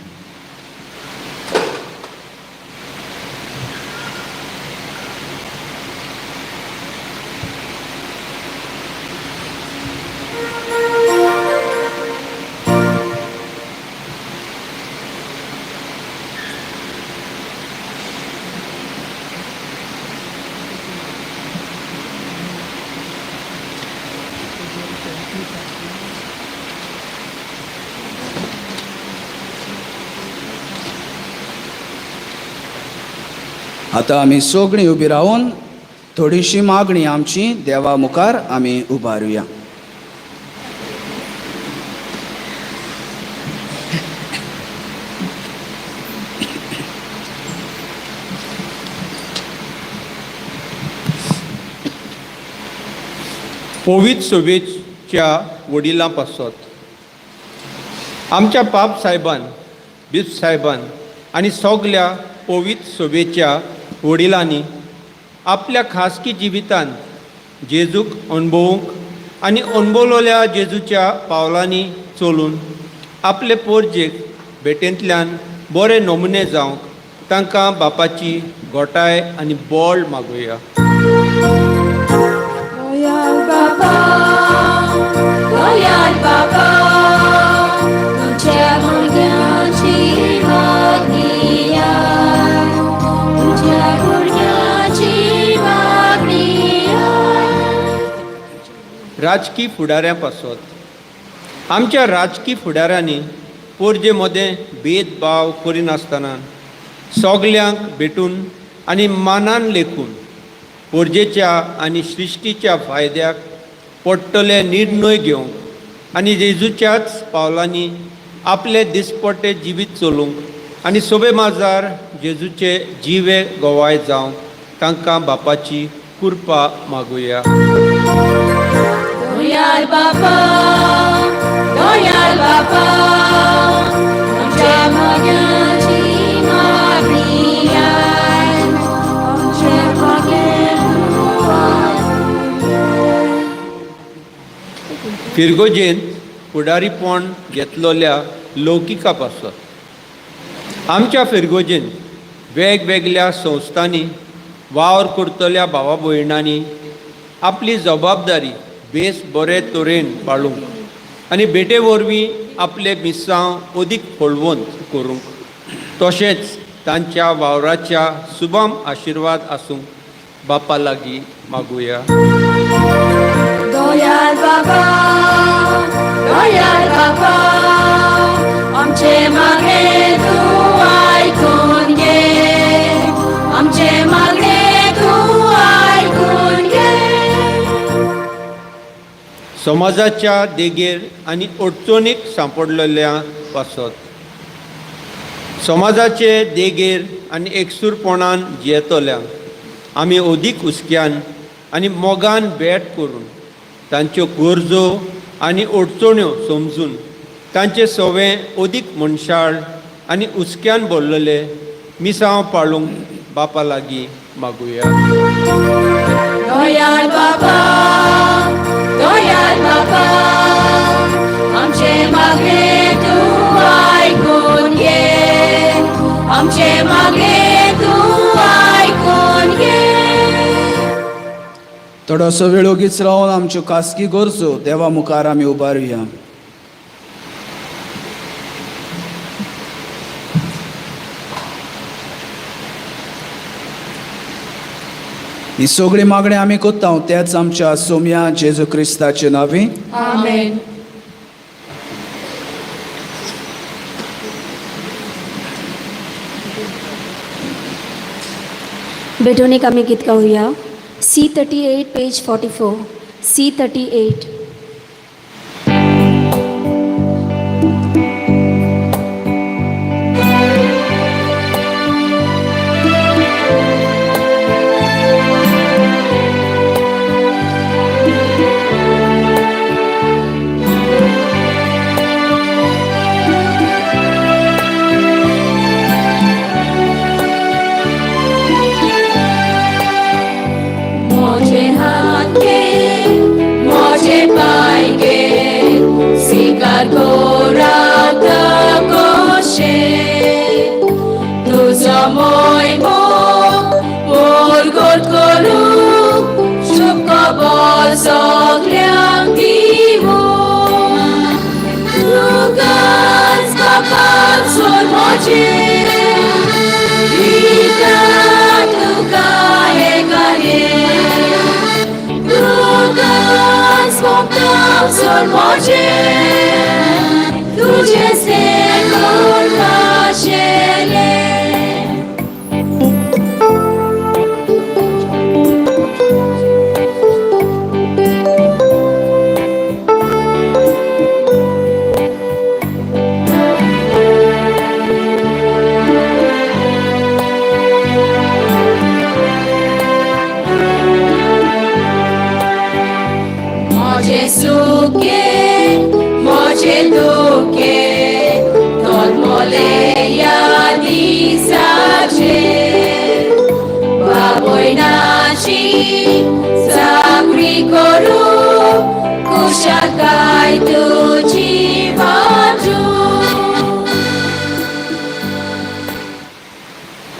आतां आमी सगळीं उबी रावन थोडीशी मागणी आमची देवा मुखार आमी उबारुया.
पवित्र सभेच्या वडिलां पासत आमच्या पाप साहेबान बिप साहेबान आनी सगळ्या पवित्र सभेच्या वडिलांनी आपल्या खासगी जिवितान जेजूक अणभवूंक आनी अणभवलेल्या जेजूच्या पावलांनी चलून आपले पोरजेक भेटेंतल्यान बरे नमुने जावंक तांकां बापाची घोटाय आनी बोळ मागुया.
Goyal Baba, Goyal Baba, तुझ्या गुडघ्याची मागणी आहे, तुझ्या गुडघ्याची मागणी आहे.
राजकीय फुडाऱ्यां पासत आमच्या राजकीय फुडाऱ्यांनी पोरजे मदें भेदभाव करिनासतना सगल्यांक भेटून आनी मानान लेखून पोरजेच्या आनी सृश्टीच्या फायद्याक पडटले निर्णय घेवंक आनी जेजूच्याच पावलांनी आपले दिसपटे जिवीत चलोवंक आनी सोबे माजार जेजूचे जिवे गोवाय जावंक तांकां बापाची कृपा मागुया.
Goyal Baba, Goyal Baba, तुझ्या गुडघ्याची मागणी आहे, तुझ्या
फिरगोजेन फुडारीपण घेतलेल्या लौकिका पासत आमच्या फिरगोजेन वेगवेगळ्या संस्थांनी वावर करतल्या भावा भयणांनी आपली जबाबदारी बेस बरे तरेन पाळूंक आनी भेटे वरवीं आपले मिस्सांव अदीक फळवंत करूंक तशेंच तांच्या वावराच्या शुभम आशिर्वाद आसूंक बापा लागीं मागुया.
Goyal Baba, Goyal Baba, आमचे मागणे तू ऐकून घे, आमचे मागणे तू ऐकून घे.
समाजाच्या देगेर आनी अडचणीक सांपडलेल्या पासत समाजाचे देगेर आनी एकसूरपणान जियेतल्यांक आमी अदीक हुस्क्यान आनी मोगान भेट करून तांच्यो गरजो आनी अडचण्यो समजून तांचे सवें अदीक मनशाळ आनी हुस्क्यान भरलेले मिसांव पाळूंक बापा लागीं मागुया.
Goyal Baba, Goyal Baba, आमचे मागणे तू ऐकून घे, आमचे मागणे तू ऐकून घे.
थोडोसो वेळ ओगीच रावन आमच्यो खासगी गरजो देवा मुखार आमी उबारुया. ही सगळी मागणी आमी कोत्ता तेच आमच्या सोम्या जेजू क्रिस्ताचे नांवी.
Amen.
बेटोनिक आमी गीत गावया. C38 page 44. C38.
मोजे हात घे, मोजे पाय घे, स्वीकार कोरात कोशे, तुझो मोयमो पोरगोट करू, शुभ खबर सगळ्यांक दिवू. तुकाच बापाक सोड मोजे, विकात तुका हे करे. Tugas vokal sol moje, तुझे से कोण शेले. करू कुशात गाय तुझी बाजू.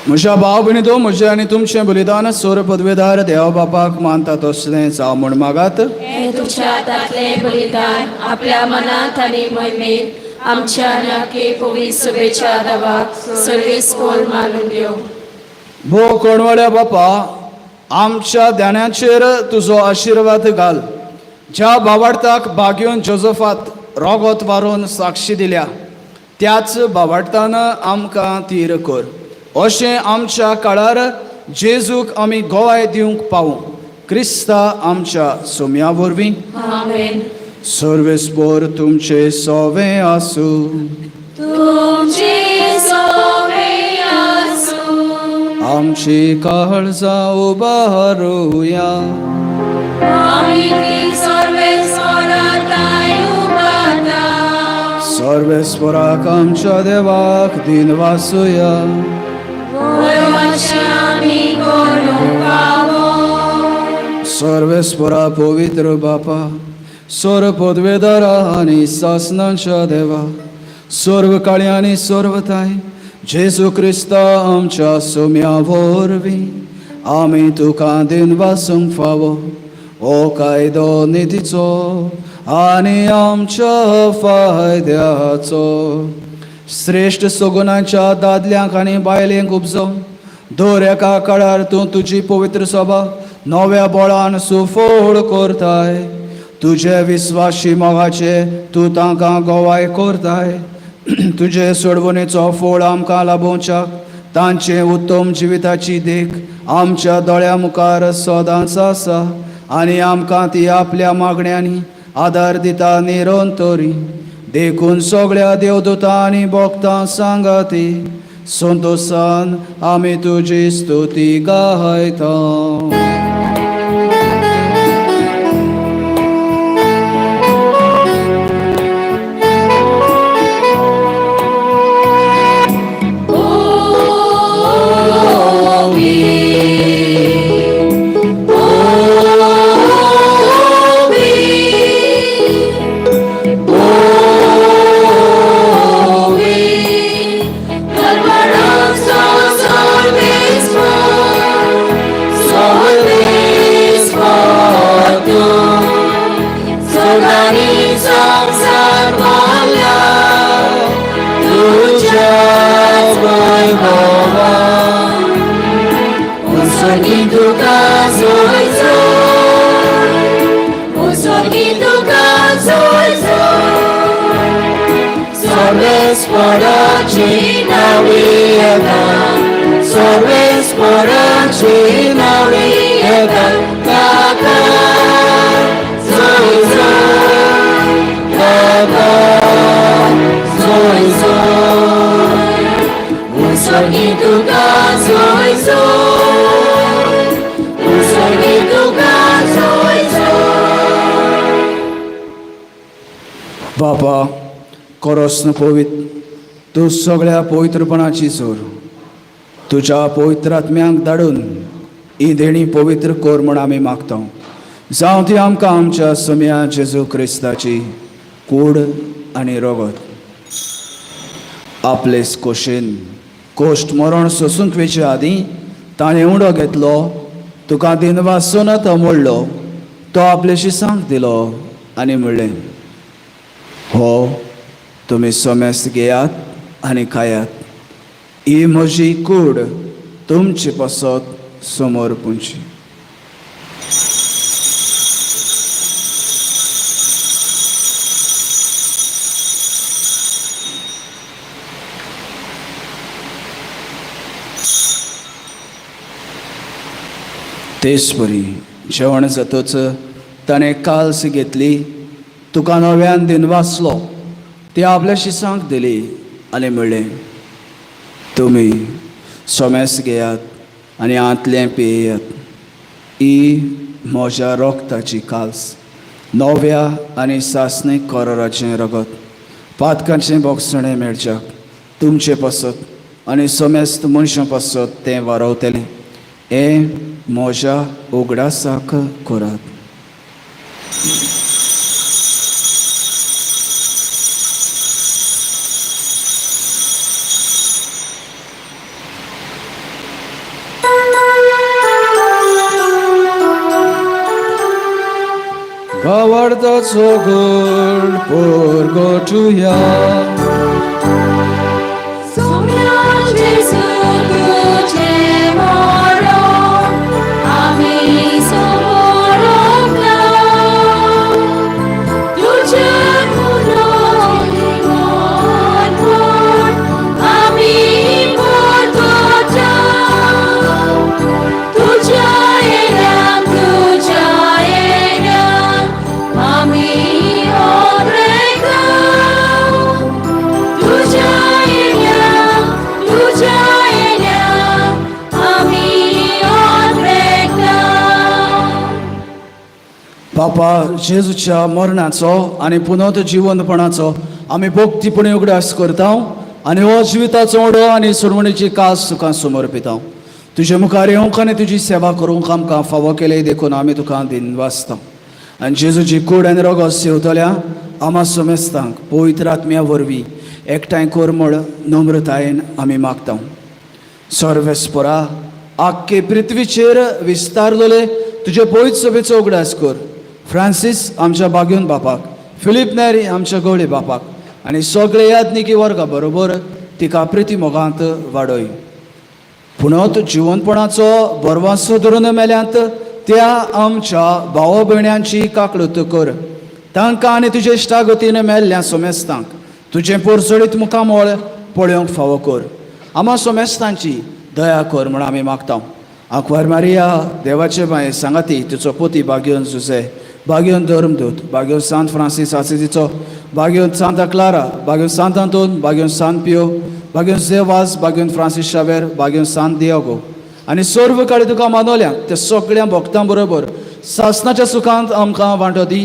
म्हज्या भाव भयणीतो, म्हजें आनी तुमचें बलिदान सोर पदवेदार देवा बापाक मानता तसलें जावं म्हण मागात.
हे तुझ्या हातांतले बलिदान आपल्या मनात आनी मोहिमेत आमच्या नाके पवी शुभेच्छा दवाक सर्वेस कोल मानून देव.
भो कोणवाड्या बापा, आमच्या ध्यानाचेर तुजो आशिर्वाद घाल. ज्या भावार्थाक बागयोन जोजफात रोगोत वारून साक्षी दिल्या, त्याच भावार्थान आमकां तीर कर. अशें आमच्या काळार जेजूक आमी गोवाय दिवंक पावूं. क्रिस्ता आमच्या सोम्या वरवीं.
आमेन.
सर्वेस्पर तुमचे सोवे आसूं.
तुमचे सोवे आसूं.
आमची काळजां उबारूया.
आमी ती सर्वेस्पराताय उबारता.
सर्वेस्पराक आमच्या देवाक दिन वासुया.
वरवंशी आमी करूंक पावो.
सर्वेस्परा पवित्र बापा, सोर पदवेदारा आनी सासनांच्या देवा, सर्व काळी आनी सर्वताय जेजू क्रिस्ता आमच्या सोम्या वरवीं आमी तुका दिन वासूंक फावो. ओ कायदो नितीचो आनी आमच्या फायद्याचो श्रेष्ठ सगुणांच्या दादल्यांक आनी बायलेंक उपजो. दर एका काळार तूं तुजी पवित्र सभा नव्या बळान सुफोड करताय. तुजे विस्वासी मोगाचे तूं तांकां गोवाय करताय. तुजे सोडवणेचो फळ आमकां लाभोवच्याक तांचे उत्तम जिविताची देख आमच्या दोळ्या मुखार सदांच आसा आनी आमकां ती आपल्या मागण्यांनी आदार दिता निरंतरी. देखून सगळ्या देवदूतां आनी भक्तां सांगाती संतोशान आमी तुजी स्तुती गायता. बापा, कोरोस्न पवित, तूं सगळ्या पवित्रपणाची जोर तुज्या पवित्र आत्म्यांक धाडून ही देणी पवित्र कोर म्हण आमी मागता. जावं ती आमकां आमच्या सोम्या जेजू क्रिस्ताची कूड आनी रोगत. आपलेच खोशेन कोश्ट मरण सोसूंक वेचे आदीं ताणें उंडो घेतलो, तुका दिन वासोनात मोडलो, तो आपले शिसांक दिलो आनी म्हणलें, हो तुमी सोमेस घेयात आनी खायात. ही म्हजी कूड तुमची पसत समोर पुंची. तेच बरी जेवण जातच ताणें काल्स घेतली, तुका नव्यान दिन वाचलो, ती आपल्या शिसांक दिली आनी म्हणलें, तुमी सोमेस घेयात आनी आंतलें पियेयात. ही म्हज्या रोगताची काल्स, नव्या आनी सासणीक कोराराचें रगत, पातकांचें बोगसणें मेळच्याक तुमचे पसत आनी सोमेस्त मनशां पसत तें वारवतलें. हें म्हज्या उगडासाक करात. भावार्थाचो घोड पोरगोटुया
सोम्या जेजू तुझे मरण आम्ही समोर तुझे आम्ही बोलतो तुझ्या येण्याक आम्ही ओरडतो तुझ्या येण्याक आम्ही ओरडतो.
बापा जेजूच्या मरणाचो आनी पुनोत जिवंतपणाचो आमी भोक्तीपणे उगडास करता आनी हो जिविताचो ओडो आनी सुरवणेची कास तुका समर्पिता. तुजे मुखार येवंक आनी तुजी सेवा करूंक आमकां फावो केले देखून आमी तुका दिन वाचता. आनी जेजूची कूड आनी रगत सेवतल्या आमा समेस्तांक पवित्र आत्म्या वरवीं एकठांय कर म्हण नम्रतायेन आमी मागता. सर्वेस्परा आख्खे पृथ्वीचेर विस्तारलेले तुजे पवित्र सभेचो उगडास कर. फ्रांसीस आमच्या बागेवन बापाक, फिलीप नेरी आमच्या गवळे बापाक आनी सगळे याज्ञिकी वर्गा बरोबर तिका प्रिती मोगांत वाडय. पुणोत जिवंतपणाचो बरवासो धरून मेल्यांत त्या आमच्या भाव भयण्यांची काकळूत कर. तांकां आनी तुजे इश्टागतीन मेल्ल्या सोमेस्तांक तुजें पोरसडीत मुखामोळ पळोवंक फावो कर. आमा सोमेस्तांची दया कर म्हण आमी मागता. आंकवार मारिया देवाचे बाये सांगाती तुजो पोती बागेवन जुजे, बागेवन धर्मदूत, बागेवन सांत फ्रांसीस आसिजीचो, बागेवन सांता क्लारा, बागेवन सांत आंतोन, बागेवन सांत पियो, बागेवन जेवास, बागेवन फ्रांसीस शावेर, बागेवन सांत दियागो आनी सर्व काळी तुका मानवल्यांक त्या सगळ्या भक्तां बरोबर सासणाच्या सुखांत आमकां वांटो दी.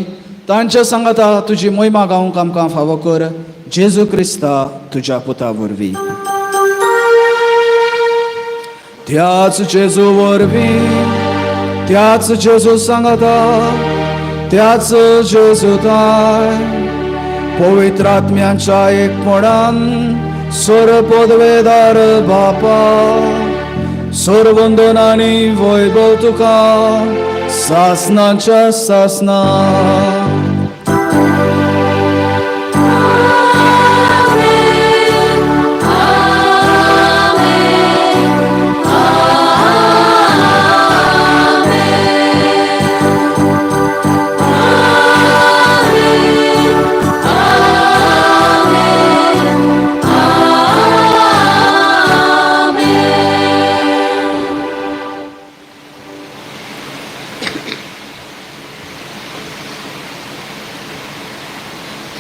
तांच्या सांगाता तुजी महिमा गावंक आमकां फावो कर. जेजू क्रिस्ता तुज्या पुता वरवीं. त्याच जेजू वरवीं, त्याच जेजू सांगाता, त्याच जेजू ताय पवित्र आत्म्यांच्या एकपणान सोर पदवेदार बापा सोरवंदन आनी वैभव तुका सासनाच्या सासना.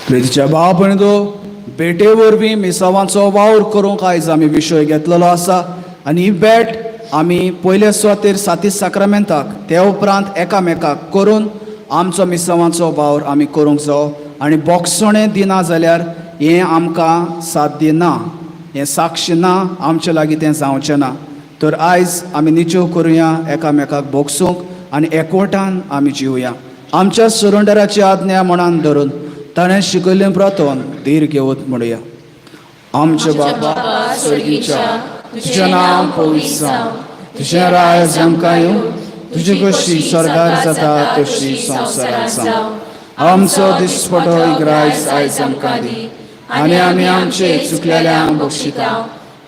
प्रितीच्या भाव भयणींनो, भेटे वरवीं मिसावांचो वावर करूंक आयज आमी विशय घेतलेलो आसा आनी ही भेट आमी पयले सुवातेर साती साक्रामेंताक ते उपरांत एकामेकाक करून आमचो मिसावांचो वावर आमी करूंक जावो. आनी बोगसणें दिना जाल्यार हें आमकां साध्य ना, हें साक्ष ना, आमचे लागीं तें जावचें ना. तर आयज आमी निचेव करुया एकामेकाक बोगसूंक आनी एकवटान आमी जिवया. आमच्या सरोंडराची आज्ञा मनान धरून ताणें शिकयल्लें प्रथम धीर घेवत म्हणुया. आमचे बाबा स्वर्गीच्या, तुजें नांव पवित्र जावं, तुजें राज आमकां येवं, तुजी कशी स्वर्गार जाता तशी संवसारांत जावं. आमचो दिसपटो इग्रायज आयज आमकां दी आनी आमी आमचे चुकलेल्यांक बक्षिता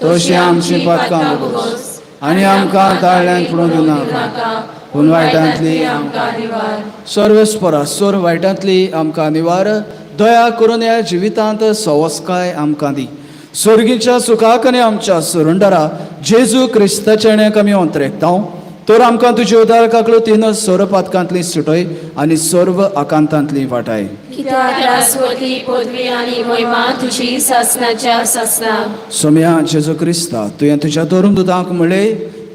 तशी आमची पातकां बगोस आनी आमकां दाळ्यांत पडूं दिनाका पूण वायटांतली आमकां निवार. सर्वेस्परा सोर वायटांतली आमकां निवार. दया करून ह्या जिवितांत सवस्काय आमकां दी. स्वर्गीच्या सुखाक आनी आमच्या सरोंडरा जेजू क्रिस्ताचें आमी अंतरेकता. तर आमकां तुजे उदार काकळुतीन सोर पातकांतली सुटय आनी सर्व आकांतांतली वाटाय.
कित्याक रासवती पदवी आनी महिमा तुजी सासणाच्या सासना.
सोम्या जेजू क्रिस्ता, तुवें तुज्या धर्मदूतांक म्हणलें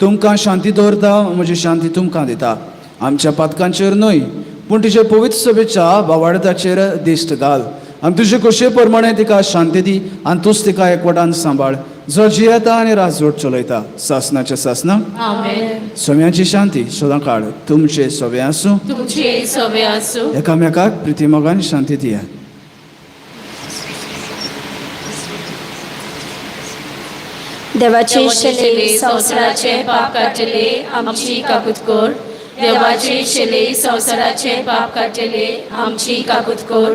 तुमकां शांती दवरता, म्हजी शांती तुमकां दिता. आमच्या पातकांचेर न्हय पूण तुजे पवित्र सभेच्या भावार्थाचेर दिश्ट घाल आनी तुजे खोशये प्रमाणे तिका शांती दी आनी तूंच तिका एकवटान सांबाळ. जो जियेता आनी राजवट चलयता सासनाच्या सासना
आमेन.
सोम्याची शांती सदांकाळ तुमचे सोबे आसूं.
तुमचे सवे आसूं.
एकामेकाक प्रिती मोगान शांती दिया.
देवाचे
शेले संवसाराचे पाप काडटले आमची काकूत कोर. देवाचे शेले संवसाराचे पाप काडटले आमची काकूत कोर.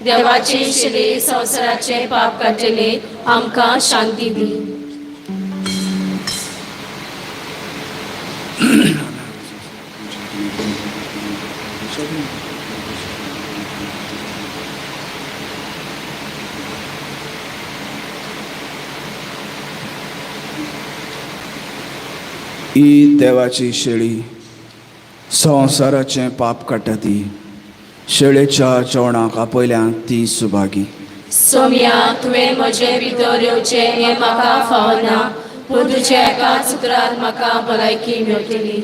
देवाचे शेले संवसाराचे पाप काडटले आमकां शांती दी.
ही देवाची शेळी संवसाराचें पाप काडटा ती. शेळेच्या जेवणाक आपयल्यान ती सुभागी.
सोम्या तुवें म्हजे भितर येवचें हें म्हाका फावना, पूण तुज्या एकाच उतरांत म्हाका भलायकी मेळटली.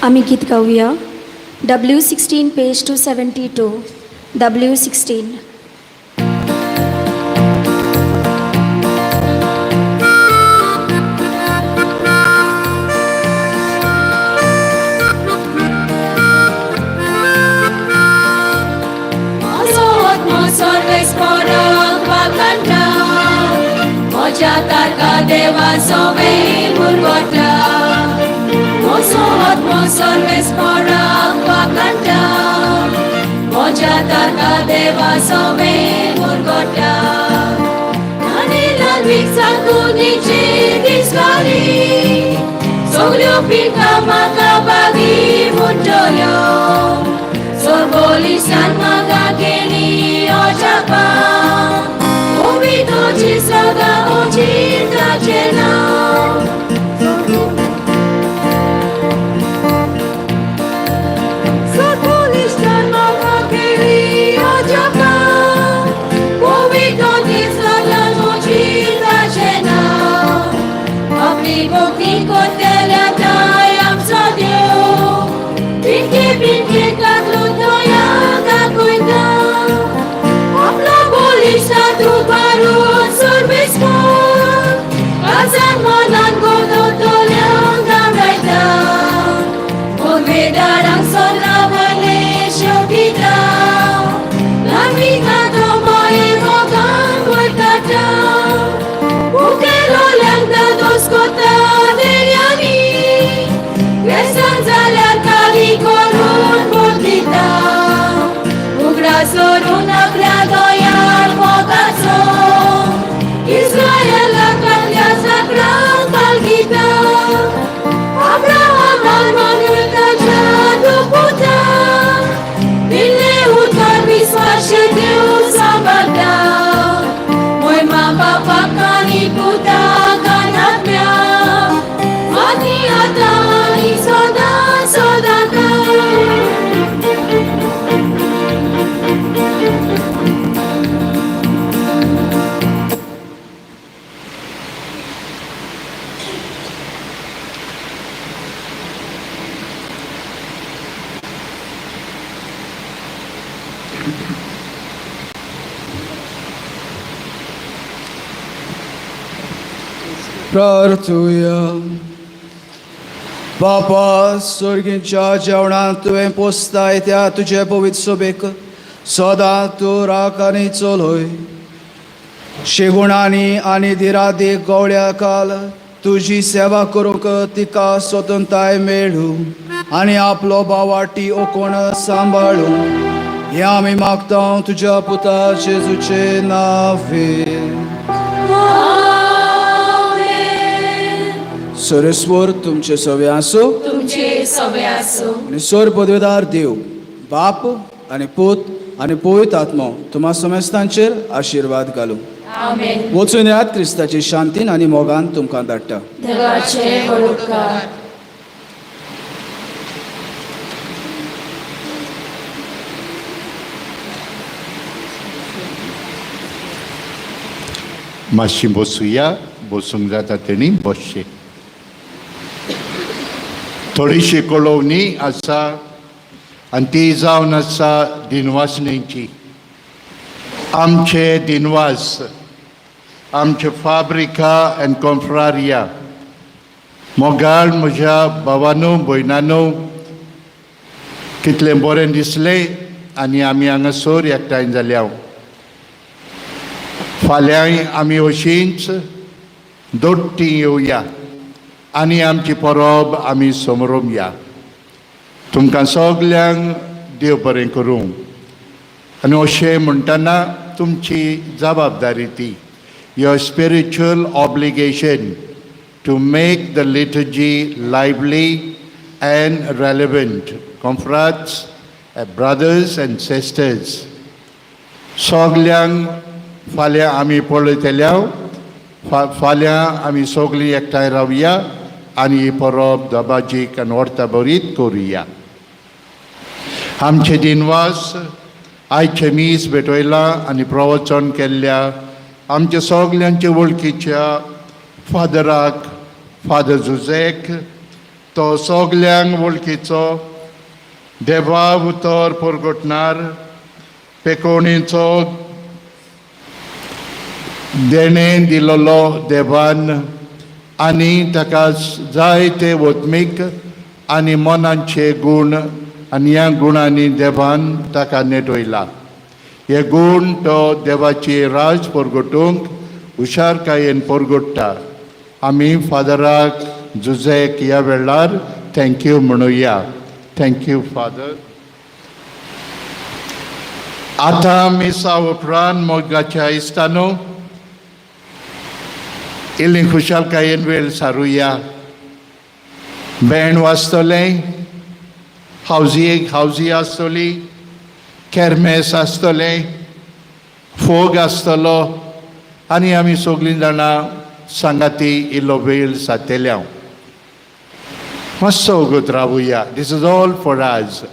आमी गीत गावया. W16 page 272. W16.
Jatarka deva sobe murgota Mosohot mosor vespora wakanta Mojatarka deva sobe murgota Nanila viksa kunichi diskali Soglio pinka makabagi muntolyo Sorbolisan magakeni ojapa Ci sada oci tracena Sokolistan magakeli ojaka Povito ci sada oci tracena Apni bokti kotele tayam sadio Pinke katlu toya kakuita Apna bolisa tu baru Azan manan godo tolyang gamraita Olvedarang sona vale shobita Lamika tomoe mogan voltata Ukelo lang dados kota deryani Gresan zalan kali korun voltita Ugra sorun akradoyan mogaso Israel Sagrang Kalgita Abraham Almanulta Jadu Puta Bile Utar Viswashe Deus Sabada Moy Mapapakani Puta Kanatmya Mati Atani Soda Sodaka
प्रार्थूया. बापा स्वर्गीच्या जेवणात तुवें पोसताय त्या तुजे पवित्र सोबेक सदां तूं राख आनी चलय शेगुणांनी आनी दिरादेक गवळ्या काल तुजी सेवा करूंक तिका स्वतंत्रताय मेळूं आनी आपलो बावाटी ओकोण सांबाळूं हें आमी मागता तुज्या पुता जेजूचे नांवें. सरस्वर तुमचे सवे आसो
तुमचे सवे आसो
आनी सर पदवेदार देव बाप आनी पूत आनी पवित्र आत्मो तुम्हा समेस्तांचेर आशिर्वाद घालूं.
आमेन.
वचून येयात क्रिस्ताची शांतीन आनी मोगान तुमकां धाडटा.
देवाचे बळुकार.
मातशी बसूया. बसूंक जाता तेणी बसचें. थोडीशी कॉलोनी आसा आनी ती जावन आसा दिनवासनेची. आमचे दिनवास आमचे फाब्रिका एंड कॉन्फ्रारिया मोगाळ म्हज्या भावानो भयणानो कितलें बरें दिसलें आनी आमी हांगासर एकठांय जाल्या. फाल्यांय आमी अशींच दोट्टी येवया आनी आमची परब आमी समरोवया. तुमकां सगल्यांक देव बरें करूं. आनी अशें म्हणटना तुमची जबाबदारी ती your spiritual obligation to make the liturgy lively and relevant. Confrats, brothers and sisters, सगल्यांक फाल्यां आमी पळयतल्या फाल्यां आमी सगळीं एकठांय रावया आनी ही परब दबाजीक आनी व्हरता बरीत करुया. आमचे दिनवास आयचे मीस भेटयलां आनी प्रवचन केल्ल्या आमच्या सगल्यांचे वळखीच्या फादराक फादर जुझेक तो सगल्यांक वळखीचो देवा उतर परगटणार पेकोणीचो देणें दिलोलो देवान आनी ताका जायते वत्मीक आनी मनांचे गूण आनी ह्या गुणांनी देवान ताका नेटयला. हे गूण तो देवाची राज परगटूंक हुशारकायेन परगट्टा. आमी फादराक जुजेक ह्या वेळार थँक्यू म्हणुया. Thank you father. आतां मिसा उपरांत मोगाच्या इस्तानो इल्ली खुशालकायेन वेळ सारुया. बँड वाजतले, हावजी आसतली, केरमेस आसतले, फोग आसतलो आनी आमी सगळीं जाणां सांगाती इल्लो वेळ सातेल्या. मातसो वगत रावुया. This is all for us.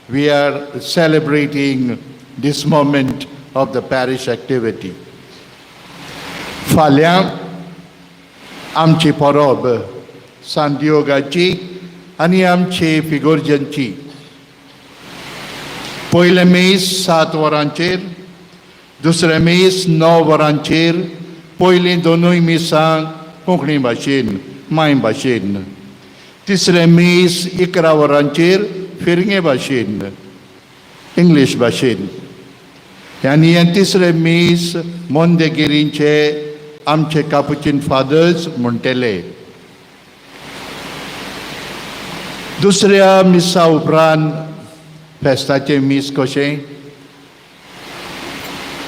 We are celebrating this moment of the parish activity. फाल्यां आमची परब सांतियोगाची आनी आमची फिगोर्जनची. पयले मीस 7 वरांचेर, दुसरे मीस 9 वरांचेर, पयलीं दोनूय मिसां कोंकणी भाशेन माय भाशेन, तिसरे मीस 11 वरांचेर फिरंगे भाशेन इंग्लीश भाशेन आनी हे तिसरे मीस मोंदेगिरींचे आमचे कापुचीन फादर्स म्हणटले. दुसऱ्या मिसा उपरांत फेस्ताचें मीस कशें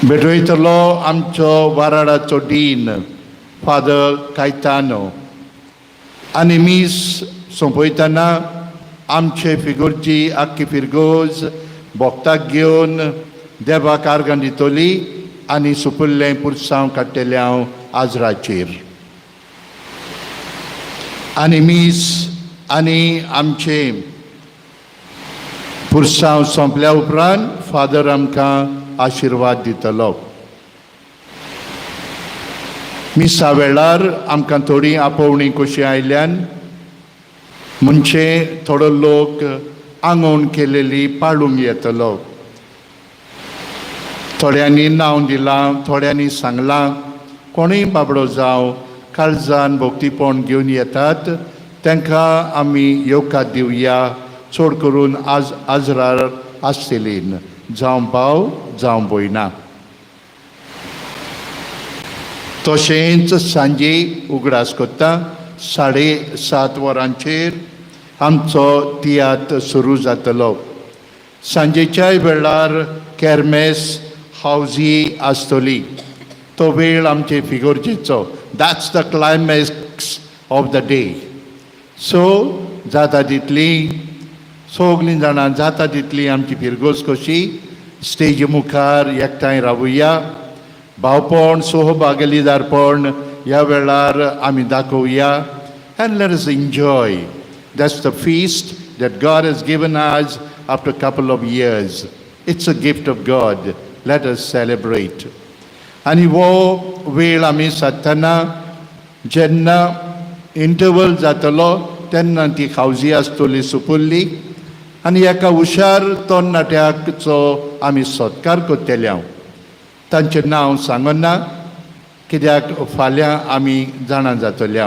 भेटयतलो आमचो वाराडाचो डीन फादर कायतानो. आनी मीस सोंपयतना आमचे फिगोरची आख्खी फिरगोज भोगताक घेवन देवाक आर्गां दितली आनी सुपुल्लें पुरसांव काडटल्या आजराचेर. आनी मीस आनी आमचे पुरसांव सोंपल्या उपरांत फादर आमकां आशिर्वाद दितलो. मिसा वेळार आमकां थोडी आपोवणी कशी आयल्यान म्हणजे थोडो लोक आंगवण केलेली पाळूंक येतलो. थोड्यांनी नांव दिलां, थोड्यांनी सांगलां. कोणूय बाबडो जावं काळजान भोक्तीपण घेवन येतात तांकां आमी येवकार दिवया. चड करून आजरार आसतलीन जावं भाव जावं भयणां. तशेंच सांजे उगडास कोत्ता 7:30 वरांचेर आमचो तियात्र सुरू जातलो. सांजेच्याय वेळार केरमेस हावजी आसतली. तो वेळ आमचे फिगोर्जेचो. That's the climax of the day. सो जाता तितली सगळीं जाणां जाता तितली आमची फिरगोज कशी स्टेजी मुखार एकठांय रावुया. भावपण सोहबागलीदारपण ह्या वेळार आमी दाखोवया. And let us enjoy. That's the feast that God has given us after a couple of years. It's a gift of God. Let us celebrate. आनी वो वेळ आमी साधतना जेन्ना इंटरवल जातलो तेन्ना ती खावजी आसतली सुपुल्ली आनी एका हुशार तरणाट्याचो आमी सत्कार करतले. तांचें नांव सांगना कित्याक फाल्यां आमी जाणां जातले.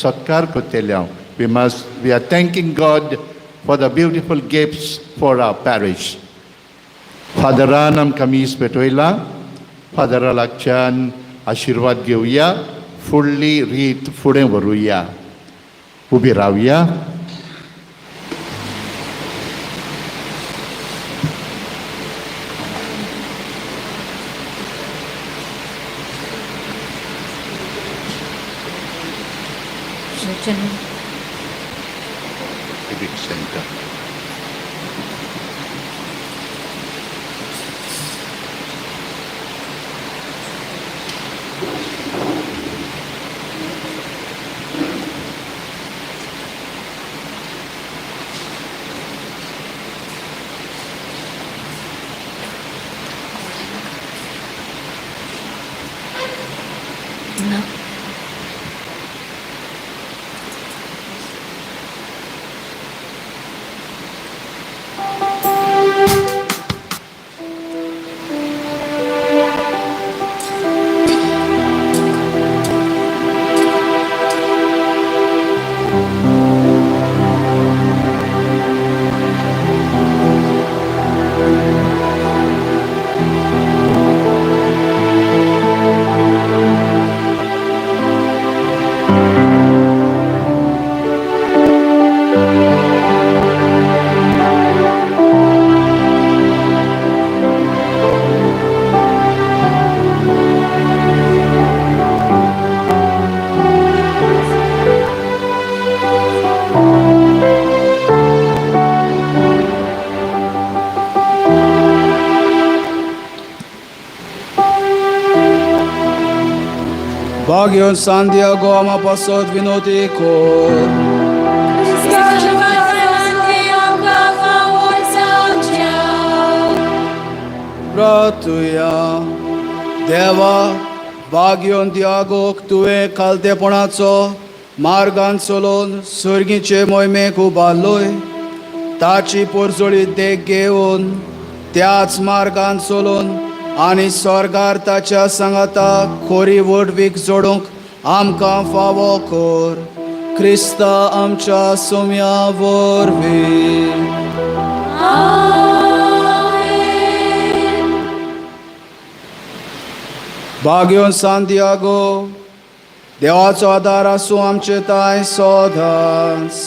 सत्कार करतले. We are thanking God for the beautiful gifts for our parish. फादरान आमकां मीस पेटयला. फादरा लागच्यान आशिर्वाद घेवया. फुडली रीत फुडें व्हरुया. उबी रावया. Center.
Bagion Santiago ama pasot vinoti kor. Pratuya देवा बागियोन त्यागोक तुवें खालतेपणाचो मार्गान चलोवन सर्गीचे मोहिमेक उबारलोय ताची पोरजोळी देख घेवन त्याच मार्गान चलोवन आनी स्वर्गार ताच्या सांगाता खोरी वडवीक जोडूंक आमकां फावो कर क्रिस्ता आमच्या सोम्या वरवीं. बागियोन सांतियागो देवाचो आदार आसूं आमचे ताय सदांच.